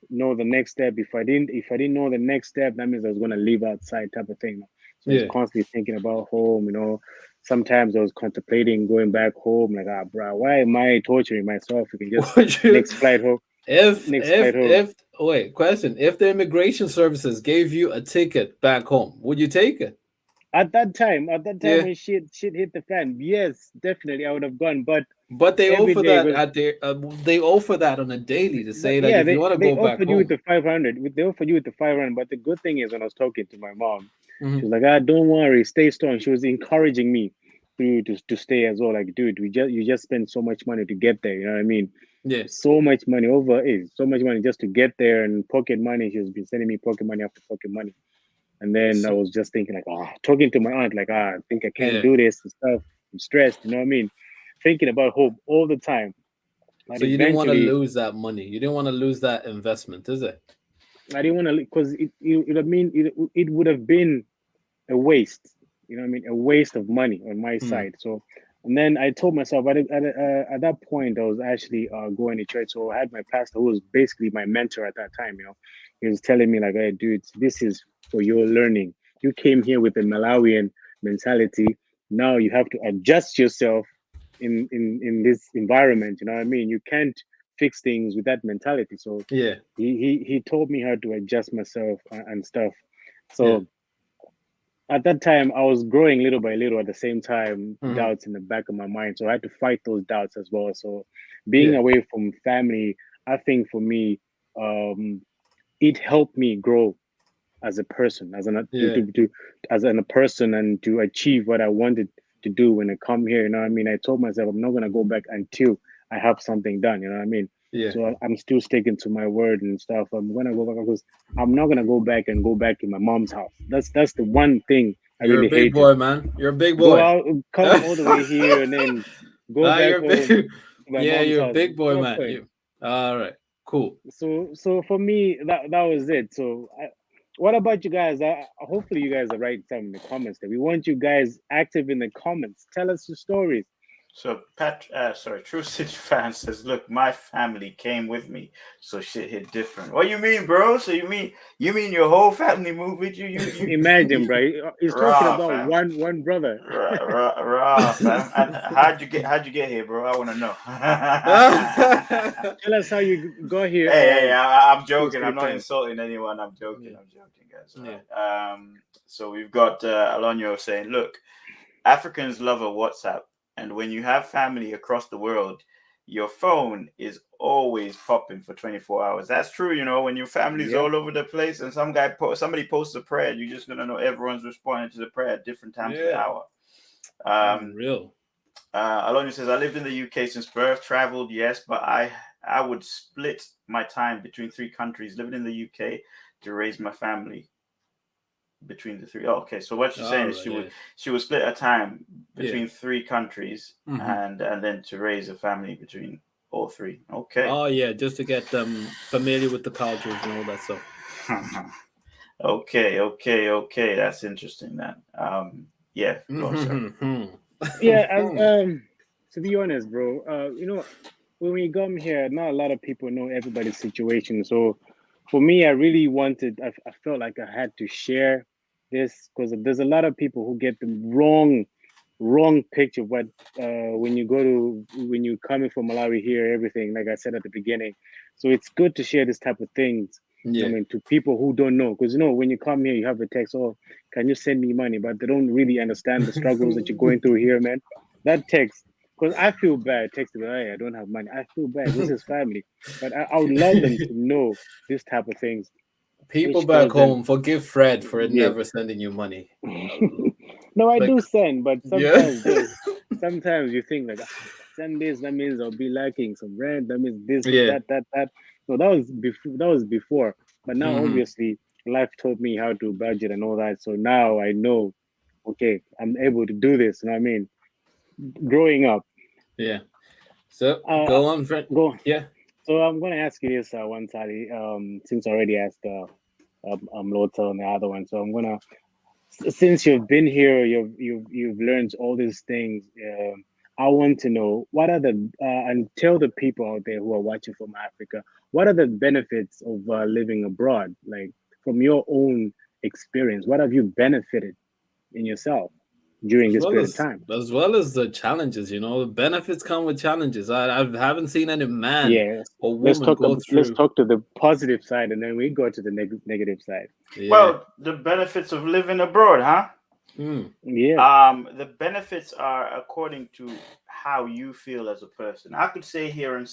know the next step. If I didn't know the next step, that means I was gonna live outside type of thing. So I was Yeah. constantly thinking about home. Sometimes I was contemplating going back home, like, bro, why am I torturing myself? We can just Would you, next flight home, if next if flight home. if wait, question. If the immigration services gave you a ticket back home, would you take it? At that time Yeah. when shit hit the fan, yes, definitely I would have gone. But But they every offer day, that because at their they offer that on a daily to but say that yeah, if you they want to they go back offered you with home. the 500. They offered you with the 500. But the good thing is, when I was talking to my mom, she Hmm. was like, don't worry, stay strong. She was encouraging me to stay as well. Like, dude, you just spent so much money to get there. You know what I mean? Yeah. So much money so much money just to get there, and pocket money. She was been sending me pocket money after pocket money. And then I So was just thinking like, talking to my aunt, like, I think I can't yeah. do this and stuff. I'm stressed. You know what I mean? Thinking about hope all the time. But So you didn't want to eventually, lose that money. You didn't want to lose that investment, is it? I didn't want to, because it would have been a waste. You know what I mean? A waste of money on my Mm. side. So, and then I told myself at that point I was actually going to church. So I had my pastor, who was basically my mentor at that time. He was telling me like, "Hey, dude, this is for your learning. You came here with a Malawian mentality. Now you have to adjust yourself in this environment. You know what I mean? You can't fix things with that mentality." So Yeah. he told me how to adjust myself and stuff. Yeah. So at that time I was growing little by little, at the same time Hmm. doubts in the back of my mind, so I had to fight those doubts as well. So being Yeah. away from family, I think for me, um it helped me grow as a person, Yeah. as a person, and to achieve what I wanted to do when I come here. You know what I mean? I told myself I'm not gonna go back until I have something done. You know what I mean? Yeah. So I'm still sticking to my word and stuff. I'm gonna go back because I'm not gonna go back to my mom's house. That's the one thing I You're a really big hated. boy, man. You're a big Go boy. out, come all the way here, and then go back You're home big. to my Yeah, mom's you're a house. big boy, No man. point. You. All right. Cool. So for me, that was it. So what about you guys? Hopefully you guys are writing some in the comments. There, we want you guys active in the comments. Tell us your stories. So True City fan says, "Look, my family came with me, so shit hit different." What you mean, bro? So you mean your whole family moved with you? Imagine, bro. He's talking Raw about fam, one brother. raw fam. And how'd you get here, bro? I want to know. Tell us how you got here. Hey, I'm True joking. City I'm not fan. insulting anyone. I'm joking. Yeah. I'm joking, guys. All Yeah. right. So we've got Alonio saying, "Look, Africans love a WhatsApp, and when you have family across the world, your phone is always popping for 24 hours." That's true. When your family's Yep. all over the place and somebody posts a prayer, you're just gonna know everyone's responding to the prayer at different times of the Yeah. hour. Um, Real. Alonio says, "I lived in the UK since birth, traveled, yes, but I would split my time between three countries, living in the UK to raise my family between the three." Oh, okay, so what she's All saying is right. she would split her time Yeah. between three countries Mhm. and then to raise a family between all three. Okay. Oh yeah, just to get them familiar with the cultures and all that stuff. Okay. That's interesting. That yeah, go on, sir. Yeah, to be honest, bro, when we come here, not a lot of people know everybody's situation. So for me, I really I felt like I had to share this because there's a lot of people who get the wrong picture of what when you coming from Malawi here, everything, like I said at the beginning. So it's good to share this type of things. I Yeah. mean, to people who don't know, because when you come here, you have a text, "Oh, can you send me money?" But they don't really understand the struggles that you're going through here, man. That text, because I feel bad texting, "Hey, I don't have money." I feel bad. This is family, but I would love them to know this type of things, People which back tells them, home forgive Fred for yeah. never sending you money. No, I Like do send, but yeah. sometimes you think like, send this, that means I'll be lacking some rent. That means this, Yeah. that. So that was before. That was before. But now, Hmm. obviously, life taught me how to budget and all that. So now I know, okay, I'm able to do this. You know what I mean? Growing up, Yeah. So uh, go on, Fred. go. Yeah. So I'm gonna ask you this one, Sally. Since I already asked Lota on the other one, so I'm gonna since you've been here, you've learned all these things. I want to know what are the and tell the people out there who are watching from Africa, what are the benefits of living abroad? Like from your own experience, what have you benefited in yourself during As this well period of as time? as well as the challenges, the benefits come with challenges. I haven't seen any man Yeah, or let's woman go let's through. talk to the positive side, and then we go to the negative side. Yeah. Well, the benefits of living abroad, huh? Hmm. Yeah. The benefits are according to how you feel as a person. I could sit here and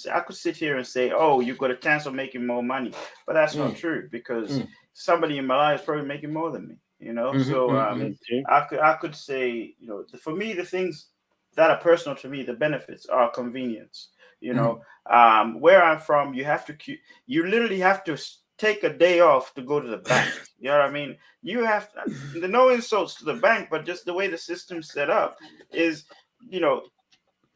say, "Oh, you got a chance of making more money," but that's not Hmm. true because Hmm. somebody in my life is probably making more than me. Hmm. So Hmm. That's true. I could say, for me, the things that are personal to me, the benefits are convenience. You Hmm. know, where I'm from, you literally have to take a day off to go to the bank. You know what I mean? You have no insults to the bank, but just the way the system's set up is, you know,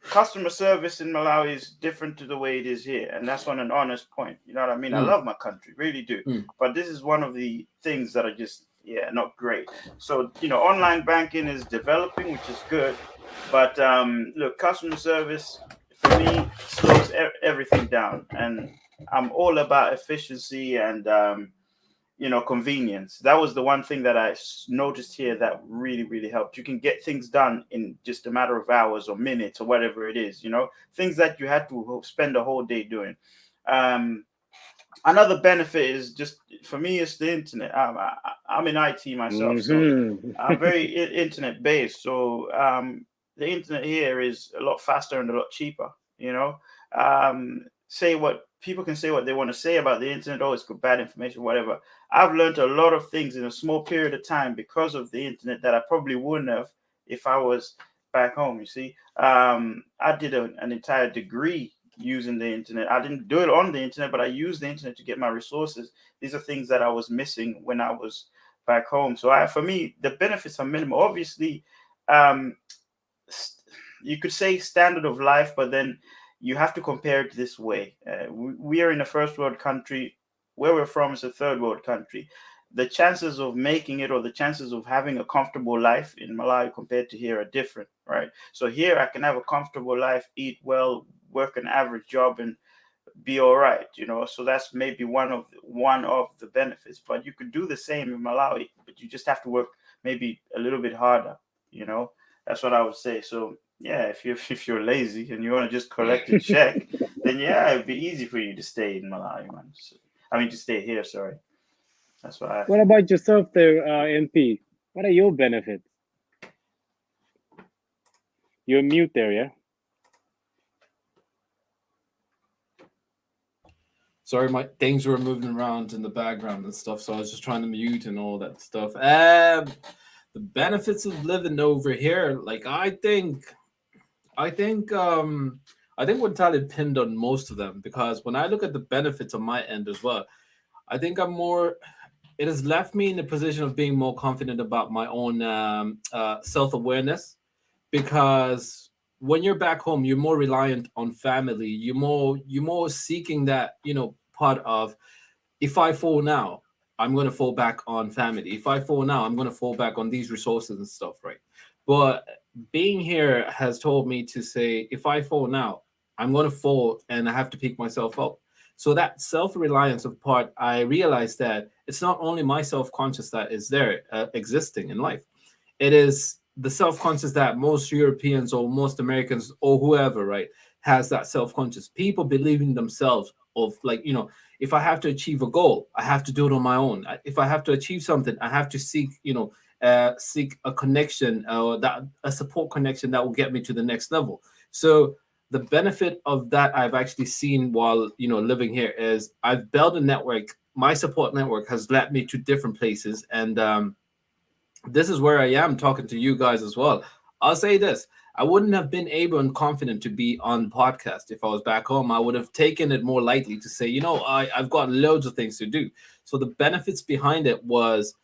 customer service in Malawi is different to the way it is here, and that's on an honest point. You know what I mean? I Hmm. love my country, really do, Hmm. but this is one of the things that are just not great. So online banking is developing, which is good, but look, customer service for me slows everything down, and I'm all about efficiency and convenience. That was the one thing that I noticed here that really, really helped. You can get things done in just a matter of hours or minutes or whatever it is, things that you had to spend a whole day doing. Um, Another benefit is just, for me, it's the internet. I'm in IT myself, so I'm very internet based. So the internet here is a lot faster and a lot cheaper. Say what people can say what they want to say about the internet. Oh, it's good, bad information, whatever. I've learned a lot of things in a small period of time because of the internet that I probably wouldn't have if I was back home. You see, I did an entire degree using the internet. I didn't do it on the internet, but I used the internet to get my resources. These are things that I was missing when I was back home. So for me, the benefits are minimal. Obviously, um, you could say standard of life, but then you have to compare it this way. We are in a first world country. Where we're from is a third world country. the chances of making it or the chances of having a comfortable life in Malawi compared to here are different, right? So here I can have a comfortable life, eat well, work an average job, and be all right, so that's maybe one of the benefits. But you could do the same in Malawi, but you just have to work maybe a little bit harder. That's what I would say. So yeah, if you're lazy and you want to just collect a check, then yeah, it'd be easy for you to stay in Malawi, man. I mean, to stay here. Sorry, that's what I What think. about yourself there, MP? What are your benefits? You're mute there, yeah? Sorry, my things were moving around in the background and stuff, so I was just trying to mute and all that stuff. The benefits of living over here, like I think we're entirely pinned on most of them, because when I look at the benefits on my end as well, I think I'm more. It has left me in a position of being more confident about my own self awareness, because when you're back home, you're more reliant on family. You're more seeking that part of, if I fall now, I'm going to fall back on family. If I fall now, I'm going to fall back on these resources and stuff, right? But being here has told me to say, if I fall now, I'm going to fall and I have to pick myself up. So that self-reliance of part, I realized that it's not only my self-conscious that is there existing in life. It is the self-conscious that most Europeans or most Americans or whoever, right, has that self-conscious. People believing themselves of, like, if I have to achieve a goal, I have to do it on my own. If I have to achieve something, I have to seek, seek a connection, or that a support connection that will get me to the next level. So the benefit of that I've actually seen while living here is I've built a network. My support network has led me to different places, and this is where I am talking to you guys as well. I'll say this. I wouldn't have been able and confident to be on podcast if I was back home. I would have taken it more lightly to say, I've got loads of things to do. So the benefits behind it was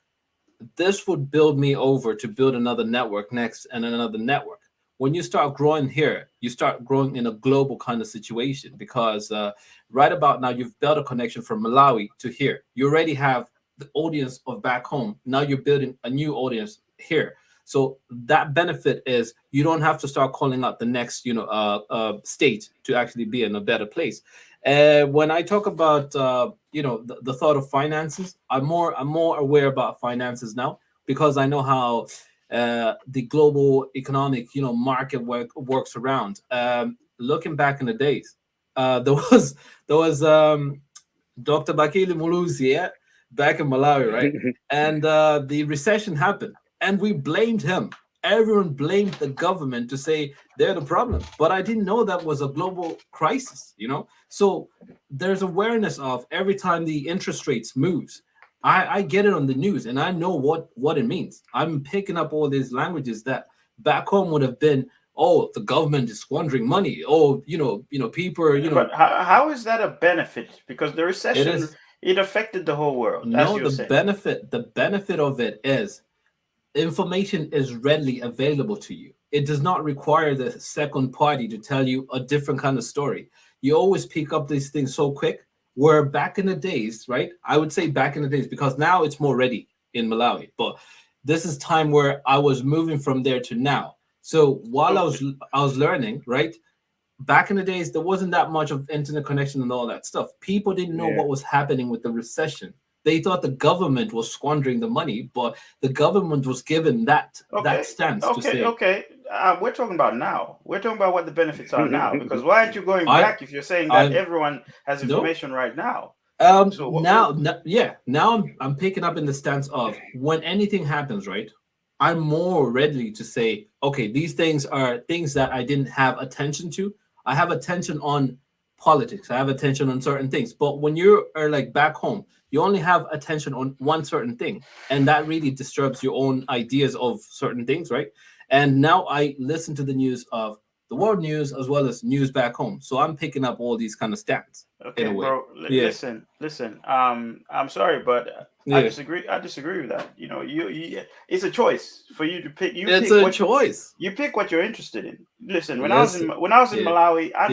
this would build me over to build another network next and another network. When you start growing here, you start growing in a global kind of situation, because right about now, you've built a connection from Malawi to here. You already have the audience of back home. Now you're building a new audience here. So that benefit is you don't have to start calling out the next, state to actually be in a better place. When I talk about, the thought of finances, I'm more aware about finances now, because I know how the global economic, market works around. Looking back in the days, there was Dr. Bakili Muluzi, yeah, back in Malawi, right? And the recession happened, and we blamed him. Everyone blamed the government to say they're the problem, but I didn't know that was a global crisis. So there's awareness of every time the interest rates moves. I get it on the news, and I know what it means. I'm picking up all these languages that back home would have been, oh, the government is squandering money. Oh, people are, But how is that a benefit? Because the it recession, is. it affected the whole world, as No, you're the saying. benefit of it is information is readily available to you. It does not require the second party to tell you a different kind of story. You always pick up these things so quick. Where back in the days, right? I would say back in the days, because now it's more ready in Malawi. But this is time where I was moving from there to now. So while I was learning, right? Back in the days, there wasn't that much of internet connection and all that stuff. People didn't know Yeah. what was happening with the recession. They thought the government was squandering the money, but the government was given that Okay, stance to okay, say, okay. We're talking about now. We're talking about what the benefits are now. Because why aren't you going I back if you're saying that I everyone has no. information right now? So Now I'm picking up in the stance of, when anything happens, right? I'm more readily to say, okay, these things are things that I didn't have attention to. I have attention on politics. I have attention on certain things. But when you are like back home, you only have attention on one certain thing, and that really disturbs your own ideas of certain things, right? And now I listen to the news of the world news as well as news back home. So I'm picking up all these kind of stats in Okay, a way. bro. Yeah, Listen. I'm sorry, but I yeah. disagree. I disagree with that. You it's a choice for you to pick. It's a choice. You pick what you're interested in. Listen, Listen, when I was in yeah, Malawi, yeah.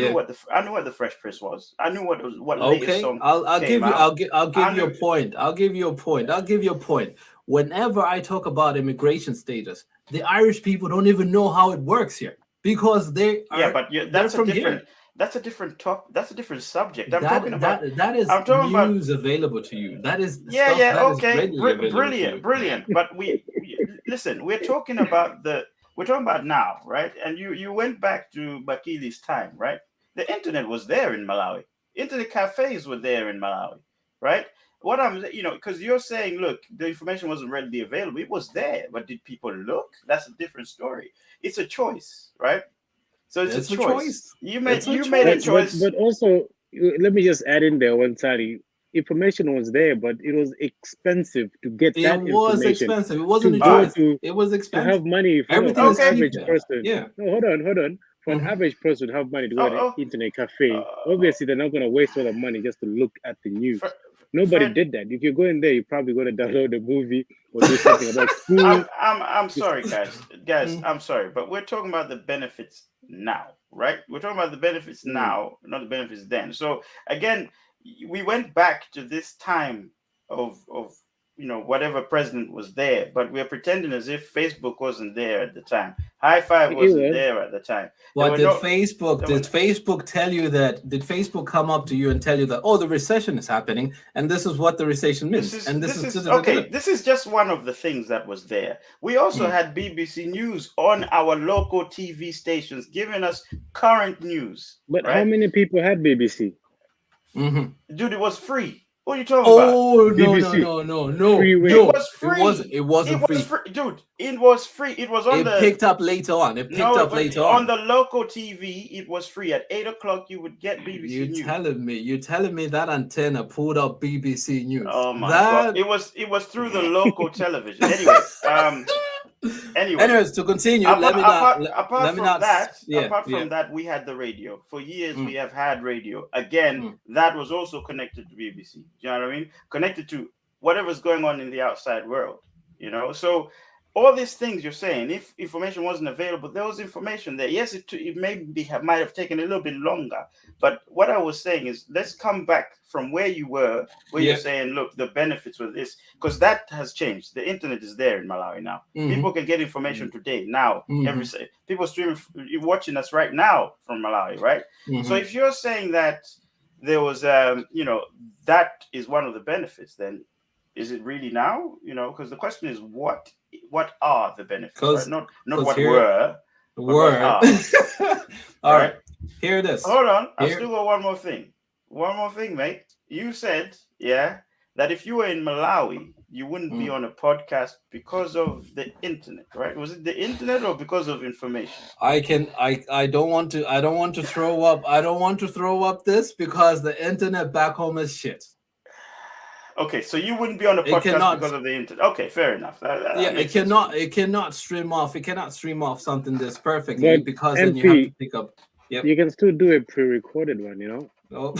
I knew what the Fresh Prince was. I knew what latest Okay, song I'll came give you out. I'll give I you a knew. point. I'll give you a point. I'll give you a point. Whenever I talk about immigration status, the Irish people don't even know how it works here because Yeah, but they're from here. that's a different top. That's a different subject. I'm talking That about. that is I'm talking about. news available to you. That is Yeah, stuff yeah, that is okay, readily available to brilliant, you. brilliant. But listen. We're talking about now, right? And you went back to Bakili's time, right? The internet was there in Malawi. Internet cafes were there in Malawi, right? What because you're saying, look, the information wasn't readily available. It was there, but did people look? That's a different story. It's a choice, right? So it's a It's a choice. choice. It's a You made a But choice. but choice. but also, let me just add in there one side. Information was there, but it was expensive to get It that was information. expensive. It To wasn't a All go right. choice. It was to have expensive. money Everything for an is Okay. cheap average there. person. Yeah. No, hold on. For an Hmm. average person to have money to go to the Oh, internet oh. cafe, obviously they're not going to waste all the money just to look at the news. Fred, Nobody Fred, did that. If you go in there, you're probably going to download a movie or do something about school. I'm Just sorry, guys. Guys, Mm. I'm sorry, but we're talking about the benefits now, right? We're talking about the benefits mm. now, not the benefits then. So again, we went back to this time of whatever president was there, but we're pretending as if Facebook wasn't there at the time. High Five It wasn't was. there at the time. There What were did no. Facebook There did were, Facebook tell you that? Did Facebook come up to you and tell you that, oh, the recession is happening and this is what the recession means and this this is is da-da-da-da-da. okay. This is just one of the things that was there. We also Mm. had BBC News on our local TV stations giving us current news, But how right? many people had BBC? Mhm. Dude, it was free. What are you talking about? Oh, no, no, BBC no, no, free no, It way. no. was It wasn't. free. It It wasn't was free. free, dude. It was free. It was on It the picked up later on. It picked no, up but later on on. the local TV, it was free. At 8 o'clock, you would get BBC News. You're telling me that antenna pulled up BBC News. Oh my god! That It was through the local television. Anyway, anyway. anyways, to continue, let me not let me not yeah, Apart yeah. from that, we had the radio. For years, we Mm, have had radio. Again, mm. that was also connected to BBC. Do you know what I mean? Connected to whatever's going on in the outside world. So all these things you're saying, if information wasn't available, there was information there. Yes, it might have taken a little bit longer. But what I was saying is, let's come back from where you were, where you're Yeah. saying, look, the benefits with this, because that has changed. The internet is there in Malawi now. Hmm. People can get information today, now, Hmm. people streaming, watching us right now from Malawi, right? So Hmm. if you're saying that there was, that is one of the benefits, then is it really now? Because the question is, what are the benefits, right? Cause Not cause what here were, but what were are, all right? right. Here it is. Hold on, I Here still got one more thing. One more thing, mate. You said, yeah, that if you were in Malawi, you wouldn't be mm, on a podcast because of the internet, right? Was it the internet or because of information? I don't want to throw up. I don't want to throw up this because the internet back home is shit. Okay, so you wouldn't be on a It podcast cannot because of the internet. Okay, fair enough. yeah, That makes sense to me. it cannot stream off. It cannot stream off something this perfectly But because then you have to MP, pick up. Yep. you can still do a pre-recorded one, Oh.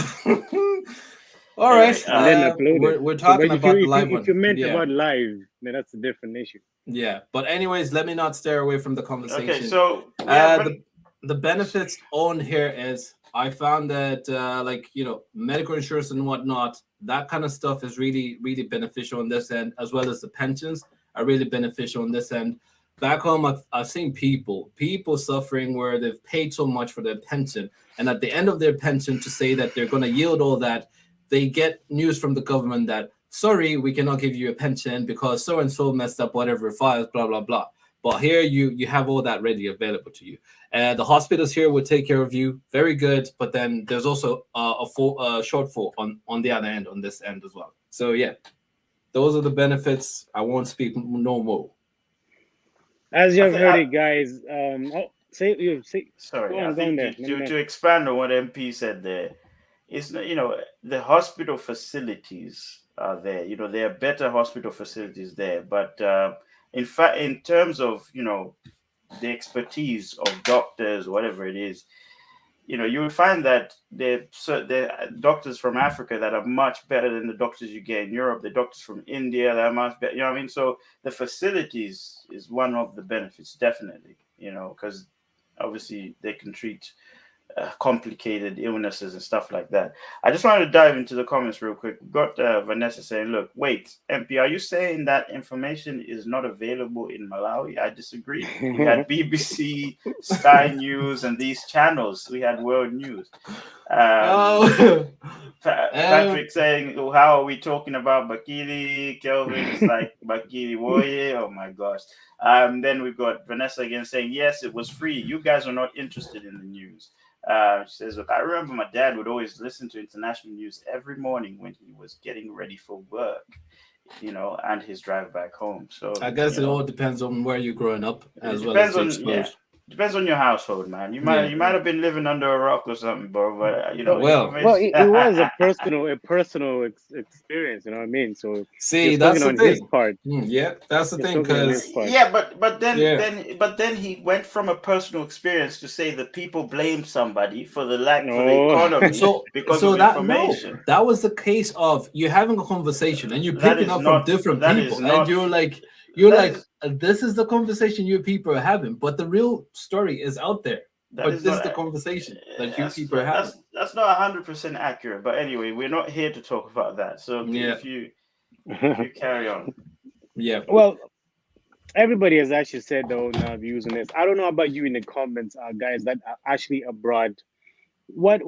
All right. Anyway, and then upload it. We're So, but talking about the live if one. you meant Yeah. about live, then that's a different issue. Yeah. But anyways, let me not stay away from the okay, conversation. so we have The benefits on here is I found that medical insurance and whatnot, that kind of stuff is really, really beneficial on this end, as well as the pensions are really beneficial on this end. Back home, I've seen people suffering where they've paid so much for their pension, and at the end of their pension, to say that they're going to yield all that, they get news from the government that, sorry, we cannot give you a pension because so and so messed up whatever files, blah blah blah. But here you have all that ready available to you. The hospitals here will take care of you, very good. But then there's also a shortfall on the other end, on this end as well. So yeah, those are the benefits. I won't speak no more. As you I have think heard it, guys. Say. sorry, Go I on, go on think there. Let me know. to expand on what MP said there, it's not, the hospital facilities are there. There are better hospital facilities there, but in fact, in terms of the expertise of doctors, whatever it is, you would find that there are doctors from Africa that are much better than the doctors you get in Europe. The doctors from India that are much better. You know what I mean? So the facilities is one of the benefits, definitely. Because obviously they can treat complicated illnesses and stuff like that. I just wanted to dive into the comments real quick. We've got Vanessa saying, "Look, wait, MP, are you saying that information is not available in Malawi?" I disagree. We had BBC, Sky News, and these channels. We had World News. Patrick saying, "Oh, how are we talking about Bakili?" Kelvin is like, "Bakili Woye." Oh my gosh. Then we've got Vanessa again saying, "Yes, it was free. You guys are not interested in the news." She says, "Look, I remember my dad would always listen to international news every morning when he was getting ready for work, and his drive back home." So I guess it all depends on where you're growing up, as well as depends on your household, man. You might have been living under a rock or something, bro. But it was a personal experience. You know what I mean? So see, that's the thing. His part. Yeah, that's the thing. Because but then he went from a personal experience to say that people blame somebody for the lack for the economy because of information. That was the case of you having a conversation and you're picking up from different people, and you're like, this is the conversation you people are having, but the real story is out there. But this is the conversation that you people are having. That's not 100% accurate. But anyway, we're not here to talk about that. So if you carry on. Yeah. Well, everybody has actually said their own views on this. I don't know about you in the comments, guys that are actually abroad. What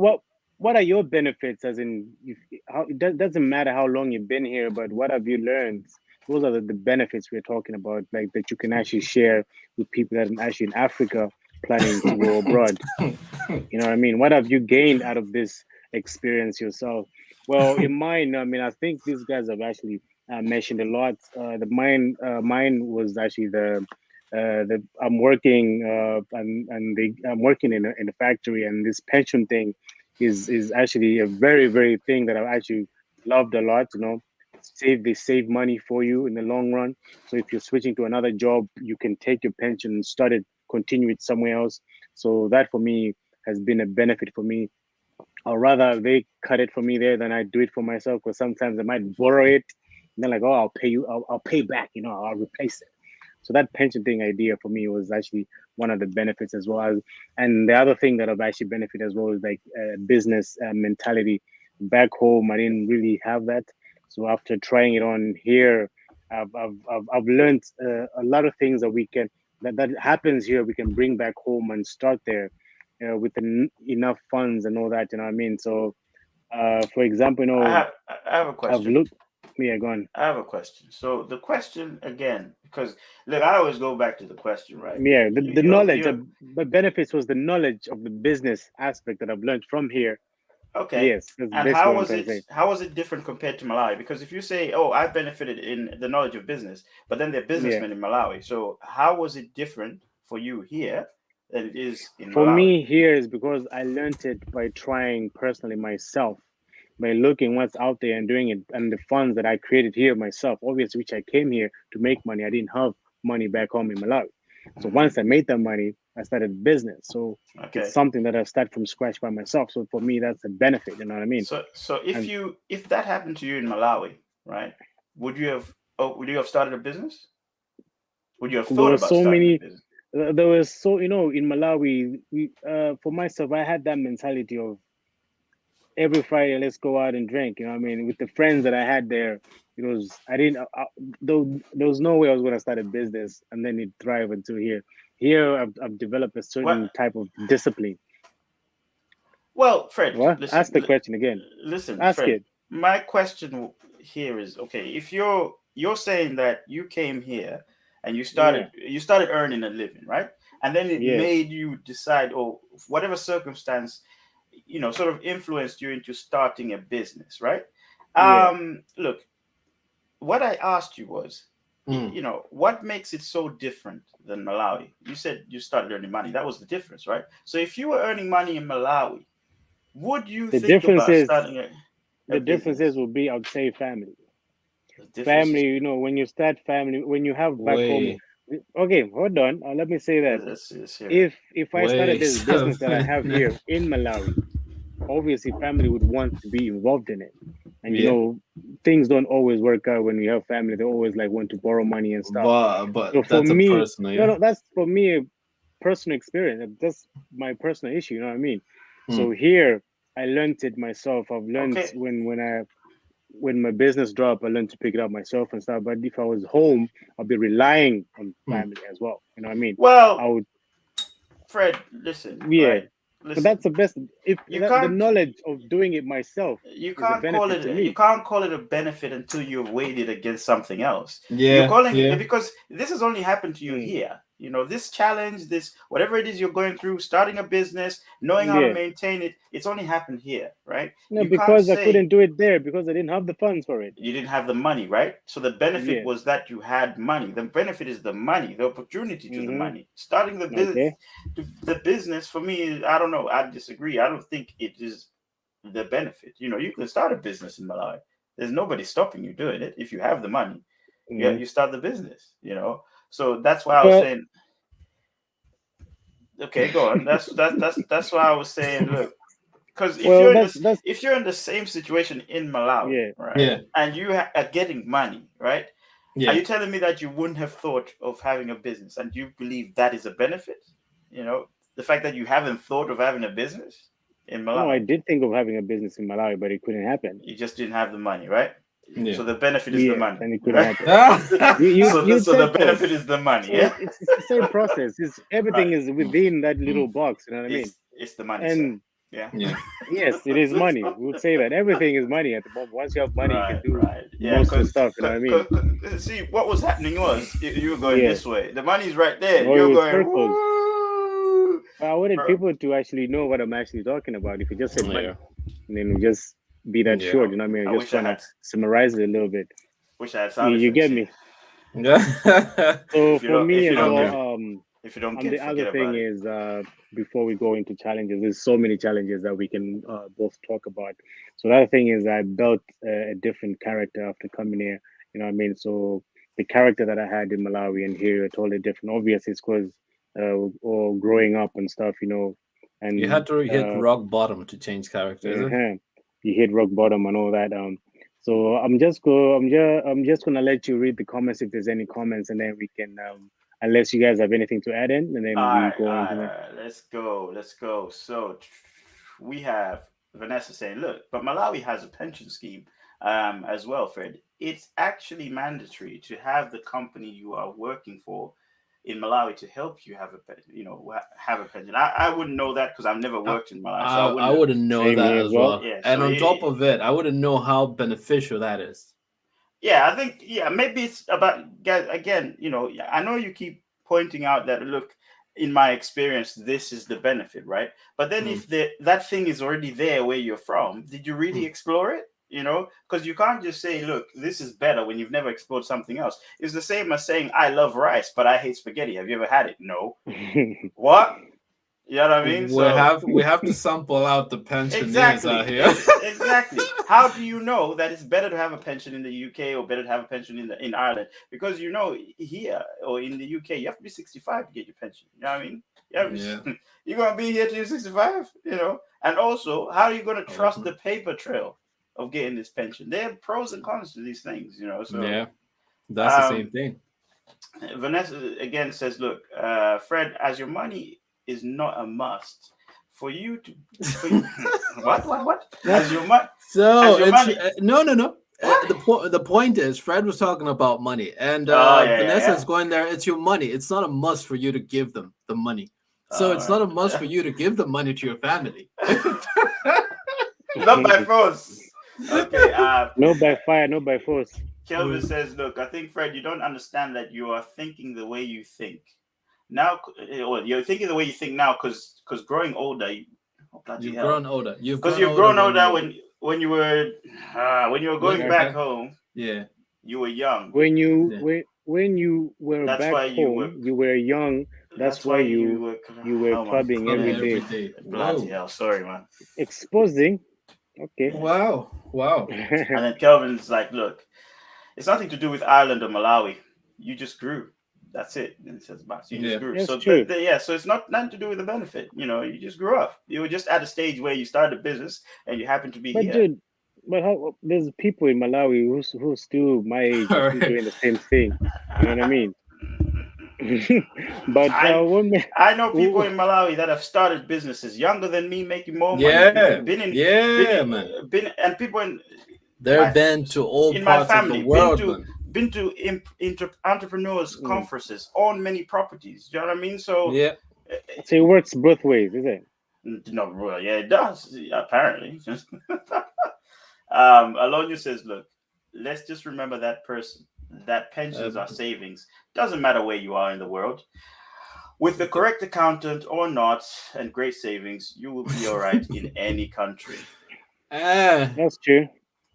are your benefits? As in, it doesn't matter how long you've been here, but what have you learned? Those are the benefits we're talking about, like that you can actually share with people that are actually in Africa planning to go abroad. You know what I mean? What have you gained out of this experience yourself? Well, in mine, I think these guys have actually mentioned a lot. Mine was actually the I'm working I'm working in a factory, and this pension thing is actually a very, very thing that I've actually loved a lot. They save money for you in the long run. So if you're switching to another job, you can take your pension and continue it somewhere else. So that for me has been a benefit for me. I'd rather they cut it for me there than I do it for myself, because sometimes I might borrow it and then like, oh, I'll pay you, I'll pay back, I'll replace it. So that pension thing idea for me was actually one of the benefits as well. And the other thing that I've actually benefited as well is like business mentality. Back home, I didn't really have that. So after trying it on here, I've learned a lot of things that happens here. We can bring back home and start there with enough funds and all that. You know what I mean? So, for example, I have a question. Go on. I have a question. So the question again, because look, I always go back to the question, right? Yeah, the knowledge. The benefits was the knowledge of the business aspect that I've learned from here. Okay. Yes. And how was it different compared to Malawi? Because if you say, "Oh, I benefited in the knowledge of business," but then they're businessmen in Malawi, so how was it different for you here than it is in Malawi? For me here is because I learned it by trying personally myself, by looking what's out there and doing it, and the funds that I created here myself. Obviously, which I came here to make money. I didn't have money back home in Malawi. So once I made that money, I started business. So it's something that I start from scratch by myself. So for me, that's a benefit. You know what I mean? So if that happened to you in Malawi, right? Would you have started a business? Would you have thought about starting a business? There was in Malawi, for myself, I had that mentality of every Friday, let's go out and drink. You know what I mean? With the friends that I had there, there was no way I was going to start a business and then it thrive until here. Here, I've developed a certain type of discipline. Well, Fred, listen, ask the question again. Listen, ask Fred, it. My question here is, okay, if you're saying that you came here and you started earning a living, right? And then it made you decide, or whatever circumstance, sort of influenced you into starting a business, right? Look, what I asked you was, what makes it so different than Malawi? You said you started earning money. That was the difference, right? So if you were earning money in Malawi, would you think about starting a business? The differences will be, I would say, family. Family, when you start family, when you have back home, Okay, hold on. Let me say that Let's hear it. if I started Wait, this business that I so have here in Malawi, obviously family would want to be involved in it. And yeah, things don't always work out when you have family. They always like want to borrow money and stuff. So but for that's a me, personal, no, yeah. no, that's for me a personal experience. That's my personal issue. You know what I mean? Hmm. So here, I learned it myself. I've learned Okay. when my business dropped, I learned to pick it up myself and stuff. But if I was home, I'll be relying on Hmm. family as well. You know what I mean? I Well, would, Fred, listen, yeah. right? But that's Listen. the best. If You the can't knowledge of doing it myself you is a can't call benefit to it you me. can't call it a benefit until you've weighed it against something else. You're Yeah, calling yeah, because this has only happened to you Mm. here. This challenge, this whatever it is you're going through, starting a business, knowing how to Yeah. maintain it, it's only happened here, right? No, You can't because I say couldn't do it there because I didn't have the funds for it. you didn't have the money, right? So the benefit Yeah. was that you had money. The benefit is the money, the opportunity to the Mm-hmm. money. Starting Okay. the business for me, I don't know. I disagree. I don't think it is the benefit. You can start a business in Malawi. There's nobody stopping you doing it if you have the money. Yeah, Mm-hmm. you start the business. So that's why I was But saying. Okay, go on. That's why I was saying. Look, because if well, you're in that's if you're in the same situation in Malawi, yeah. right, yeah, and you are getting money, right, are yeah. you telling me that you wouldn't have thought of having a business, and you believe that is a benefit? The fact that you haven't thought of having a business in No, I Malawi, did think of having a business in Malawi, but it couldn't happen. you just didn't have the money, right? Yeah. So the benefit is the Yeah, money, and it couldn't right? happen. Ah! You'd So the say so. benefit is the money, So yeah. it's the same process. It's Right. everything is within that Hmm. little box. You know what I mean? It's the money, sir. And Yeah. Yeah. yes, it is money. We would say that everything is money at the moment. Once you have money, you can Right, do right. Yeah, most of the stuff. You know what I mean? see, what was happening was you were going Yeah. this way. The money's right there. Or it You're was going, circles. woo, But I wanted bro. people to actually know what I'm actually talking about. If you just said Yeah. money, and then we just be that Yeah. short. You know what I mean? I I'm just wish I trying to had summarize it a little bit. sound You effects get here. me? Yeah. So for me If you as don't Okay. get well, if you don't and the get, other forget thing about it. is, before we go into challenges, there's so many challenges that we can both talk about. So the other thing is, I built a different character after coming here. You know what I mean? So the character that I had in Malawi and here are totally different. Obviously, it's because or growing up and stuff, You and had to hit rock bottom to change character, is it? uh you hit rock bottom and all that. So I'm just gonna let you read the comments if there's any comments, and then we can unless you guys have anything to add in, and All then we right, all go on right, to all that. right. Let's go. So we have Vanessa saying, look, but Malawi has a pension scheme as well, Fred. It's actually mandatory to have the company you are working for in Malawi to help you have a pension. I wouldn't know that because I've never I, worked in Malawi, so I I wouldn't have. wouldn't know Same that here as as well. well. Yeah, And so on top of it, I wouldn't know how beneficial that is. yeah, I think maybe it's about guys again. I know you keep pointing out that look, in my experience, this is the benefit, right? But then Hmm. if that thing is already there where you're from, did you really explore it? Because you can't just say, look, this is better when you've never explored something else. It's the same as saying I love rice, but I hate spaghetti. Have you ever had it? No. What? You know what I mean? So We have to sample out the pensioners out exactly. here. Exactly. How do you know that it's better to have a pension in the UK or better to have a pension in Ireland? Because here or in the UK you have to be 65 to get your pension. You know what I mean? Yeah. You're gonna be here till you're 65. And also, how are you gonna Oh, trust the paper trail of getting this pension? There are pros and cons to these things. So yeah, that's the same um, thing. Vanessa again says, "Look, Fred, as your money is not a must for you to for you, what What? So as your it's money no, no, no. what? The point is, Fred was talking about money, and Oh yeah yeah Vanessa yeah. is going there. It's your money. It's not a must for you to give them the money. So All it's not right, a must for you to give the money to your family. not by force. Okay. No by fire, no by force. Kelvin says, "Look, I think Fred, you don't understand that you are thinking the way you think now. Well, you're thinking the way you think now because growing older, oh, bloody You've hell, grown older. You've because grown you've older grown when older you when you were going when back Okay. home, yeah you were young. yeah When you were That's back why you were. home, you were young. That's That's why why you were. you were Oh my clubbing every clubbing god! every day, day. Bloody Whoa! hell! Sorry, man. exposing. Okay. Yeah. Wow! Wow! And then Kelvin's like, look, it's nothing to do with Ireland or Malawi. You just grew. That's it. And it says box. You Yeah. just grew. That's So true. yeah, so it's not nothing to do with the benefit. You just grew up. You were just at a stage where you started a business and you happen to be But here. dude, but how there's people in Malawi who's still my age All who's right. doing the same thing. You know what I mean? But I one man, I know people who, in Malawi that have started businesses younger than me, making more money. Yeah. Been in, Yeah, man. and people in They've my been to all my parts of the family been world, to man. entrepreneurs mm, conferences, own many properties. Do you know what I mean? So Yeah. so it works both ways, is it? no, well, yeah, it does apparently. Alonia says, look, let's just remember that person. That pensions are savings. Doesn't matter where you are in the world. With the correct accountant or not, and great savings, you will be all right in any country. That's true.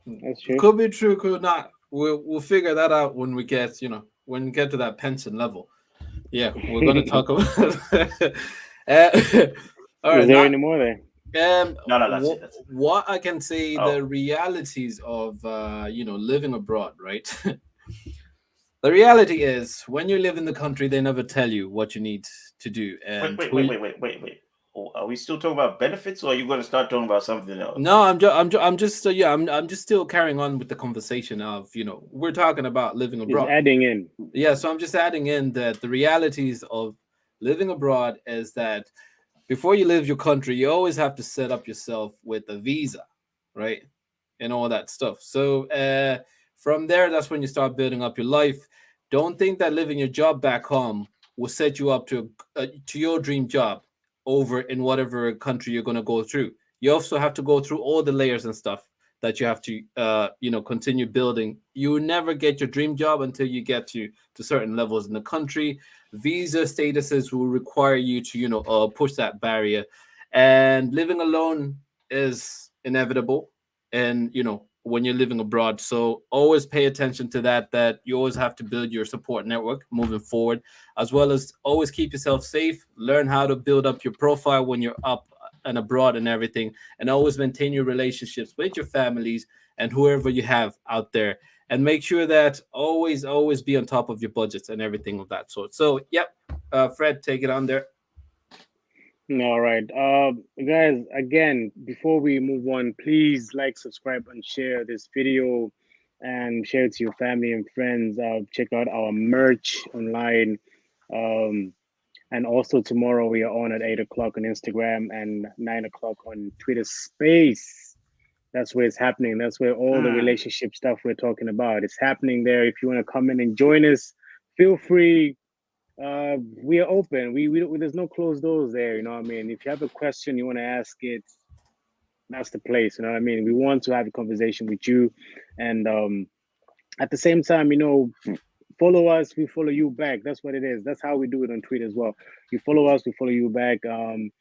That's true. Could be true, could not. We'll figure that out when we get to that pension level. Yeah, we're gonna talk about. All Is right, there not any more there? No, that's it. That's it. what I can say, Oh. the realities of living abroad, right? The reality is, when you live in the country, they never tell you what you need to do. And Wait. Oh, are we still talking about benefits, or are you going to start talking about something else? No, I'm just I'm just still carrying on with the conversation of we're talking about living Is abroad. adding in. Yeah, so I'm just adding in that the realities of living abroad is that before you leave your country, you always have to set up yourself with a visa, right? And all that stuff. So from there, that's when you start building up your life. Don't think that living your job back home will set you up to your dream job over in whatever country you're going to go through. You also have to go through all the layers and stuff that you have to continue building. You never get your dream job until you get to certain levels in the country. Visa statuses will require you to push that barrier, and living alone is inevitable. And when you're living abroad, so always pay attention to that you always have to build your support network moving forward, as well as always keep yourself safe. Learn how to build up your profile when you're up and abroad and everything, and always maintain your relationships with your families and whoever you have out there, and make sure that always be on top of your budgets and everything of that sort. So yep, Fred, take it on there. All right. Guys, again, before we move on, please like, subscribe, and share this video, and share it to your family and friends. Check out our merch online. And also tomorrow we are on at 8 o'clock on Instagram and 9 o'clock on Twitter Space. That's where it's happening. That's where all the relationship stuff we're talking about is happening there. If you want to come in and join us, feel free. We are open. We there's no closed doors there. You know what I mean? If you have a question, you want to ask it, that's the place. You know what I mean? We want to have a conversation with you, and at the same time, follow us, we follow you back. That's what it is. That's how we do it on Twitter as well. You follow us, we follow you back. And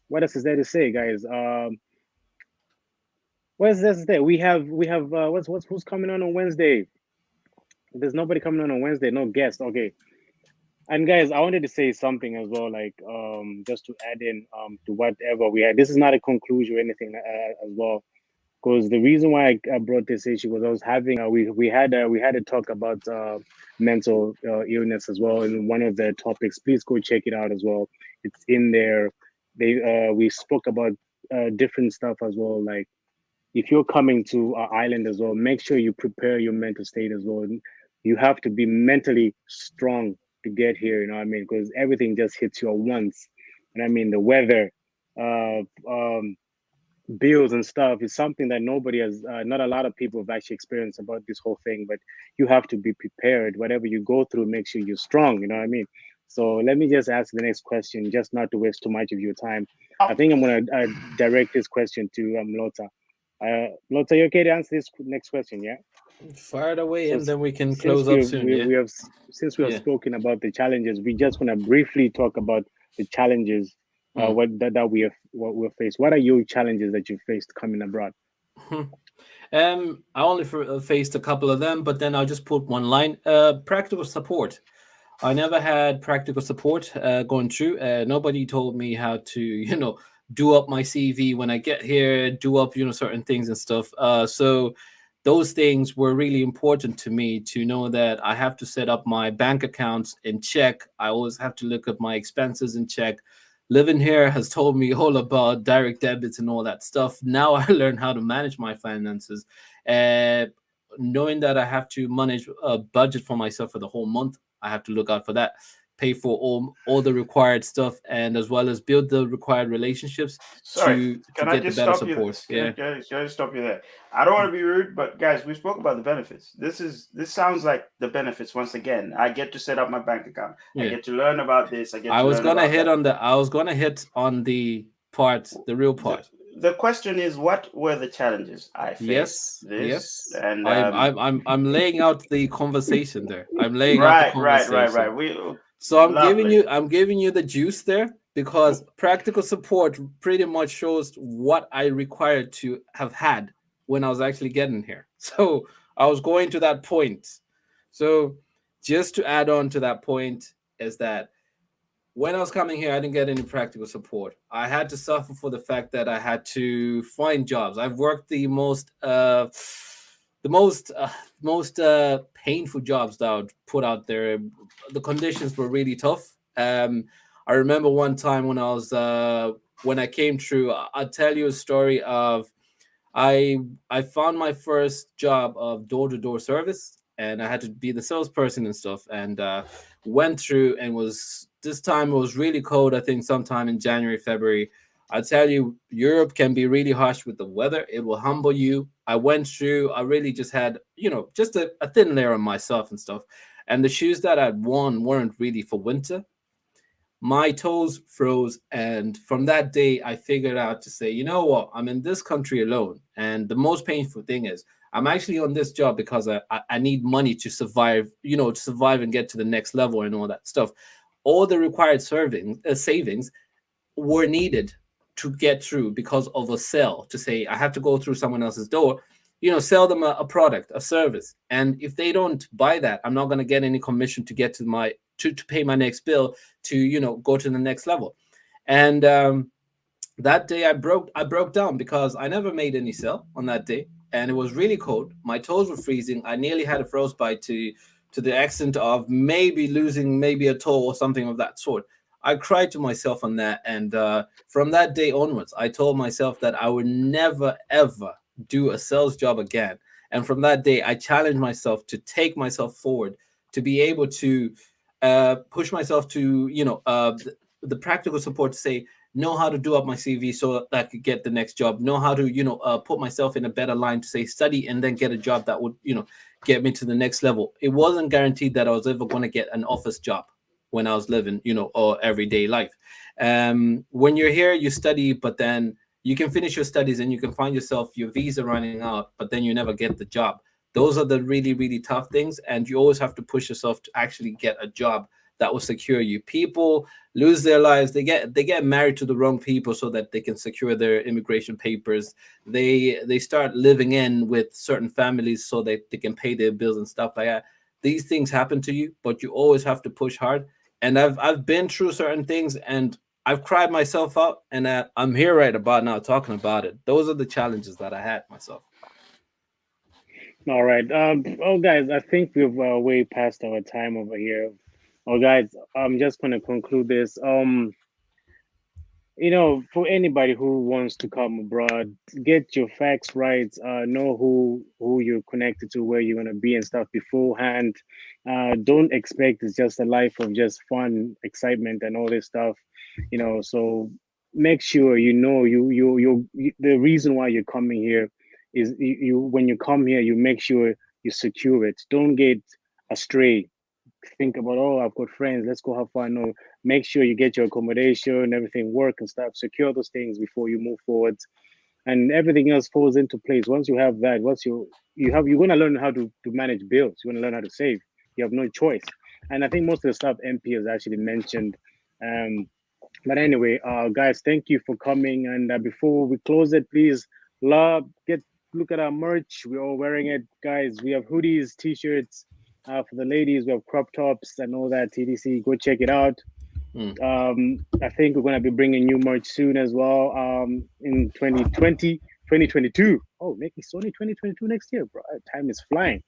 what else is there to say, guys? What else is there? We have who's coming on Wednesday? There's nobody coming on Wednesday, no guest. Okay. And guys, I wanted to say something as well, like just to add in to whatever we had. This is not a conclusion or anything as well, because the reason why I brought this issue was I was having we had a talk about mental illness as well in one of the topics. Please go check it out as well. It's in there. We spoke about different stuff as well, like if you're coming to our island as well, make sure you prepare your mental state as well. You have to be mentally strong to get here, you know what I mean? Because everything just hits you at once. And I mean, the weather, bills and stuff is something that nobody has, not a lot of people have actually experienced about this whole thing, but you have to be prepared. Whatever you go through, make sure you're strong, you know what I mean? So let me just ask the next question, just not to waste too much of your time. I think I'm going to direct this question to Lota. Lota, you okay to answer this next question? Yeah. Fire it away, So and then we can since close up soon. we have since we have Yeah. spoken about the challenges, we just want to briefly talk about the challenges that we're faced. What are your challenges that you faced coming abroad? I only faced a couple of them, but then I'll just put one line: practical support. I never had practical support going through. Nobody told me how to, do up my CV when I get here, do up, certain things and stuff. So those things were really important to me, to know that I have to set up my bank accounts in check. I always have to look at my expenses in check. Living here has told me all about direct debits and all that stuff. Now I learn how to manage my finances. Uh, Knowing that I have to manage a budget for myself for the whole month, I have to look out for that, pay for all the required stuff, and as well as build the required relationships Sorry, to can I get the just better stop you? support. Yeah. Can I just stop you there? I don't want to be rude, but guys, we spoke about the benefits. This sounds like the benefits once again. I get to set up my bank account. I Yeah. get to learn about this. I get I to was learn gonna about hit that. on the I was gonna hit on the part, the real The, part. the question is, what were the challenges I faced? Yes, This yes. and I'm laying out the conversation there. I'm laying out the right. conversation. We So lovely. I'm giving you the juice there, because practical support pretty much shows what I required to have had when I was actually getting here. So I was going to that point. So just to add on to that point is that when I was coming here, I didn't get any practical support. I had to suffer for the fact that I had to find jobs. I've worked the most painful jobs that I would put out there. The conditions were really tough. I remember one time when I came through. I'll tell you a story of I found my first job of door to door service, and I had to be the salesperson and stuff. And went through, and was this time it was really cold. I think sometime in January, February. I tell you, Europe can be really harsh with the weather. It will humble you. I went through. I really just had, just a thin layer on myself and stuff. And the shoes that I'd worn weren't really for winter. My toes froze, and from that day I figured out to say, you know what, I'm in this country alone, and the most painful thing is I'm actually on this job because I need money to survive, to survive and get to the next level and all that stuff. All the required savings were needed to get through because of a sell, to say I have to go through someone else's door, sell them a product, a service. And if they don't buy that, I'm not going to get any commission to get to to pay my next bill, to go to the next level. And that day I broke down because I never made any sale on that day, and it was really cold. My toes were freezing. I nearly had a frostbite to the extent of maybe losing maybe a toe or something of that sort. I cried to myself on that, and from that day onwards, I told myself that I would never ever do a sales job again. And from that day, I challenged myself to take myself forward, to be able to push myself to the practical support, to say know how to do up my CV so that I could get the next job, know how to put myself in a better line, to say study and then get a job that would get me to the next level. It wasn't guaranteed that I was ever going to get an office job when I was living or everyday life. When you're here, you study, but then you can finish your studies and you can find yourself your visa running out, but then you never get the job. Those are the really, really tough things, and you always have to push yourself to actually get a job that will secure you. People lose their lives. They get married to the wrong people so that they can secure their immigration papers. They start living in with certain families so that they can pay their bills and stuff like that. These things happen to you, but you always have to push hard. And I've been through certain things, and I've cried myself out, and I'm here right about now talking about it. Those are the challenges that I had myself. All right. Oh, guys, I think we've way past our time over here. Oh, guys, I'm just going to conclude this. For anybody who wants to come abroad, get your facts right. Know who you're connected to, where you're gonna be and stuff beforehand. Don't expect it's just a life of just fun, excitement, and all this stuff. So make sure the reason why you're coming here is you when you come here, you make sure you secure it. Don't get astray. Think about, oh, I've got friends, let's go have fun. No, make sure you get your accommodation, everything work and stuff. Secure those things before you move forward, and everything else falls into place. Once you have that, you're gonna learn how to manage bills. You're gonna learn how to save. You have no choice. And I think most of the stuff MP has actually mentioned. Um, but anyway, guys, thank you for coming. And before we close it, please look at our merch. We're all wearing it, guys. We have hoodies, t-shirts. For the ladies, we have crop tops and all that. TDC, go check it out. I think we're gonna be bringing new merch soon as well. In 2020, 2022. Oh, make it Sony 2022 next year, bro. Time is flying.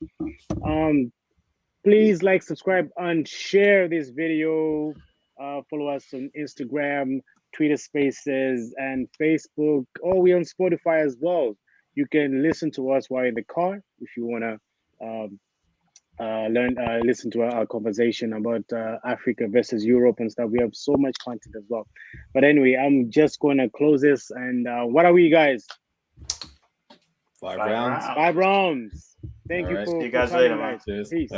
Please like, subscribe, and share this video. Follow us on Instagram, Twitter Spaces, and Facebook. Oh, we're on Spotify as well. You can listen to us while in the car if you want to listen to our conversation about Africa versus Europe and stuff. We have so much content as well. But anyway, I'm just going to close this. And what are we, guys? 5 rounds. 5 rounds. Thank All you right. for See you guys coming, later, man. guys. Cheers. Peace. Bye.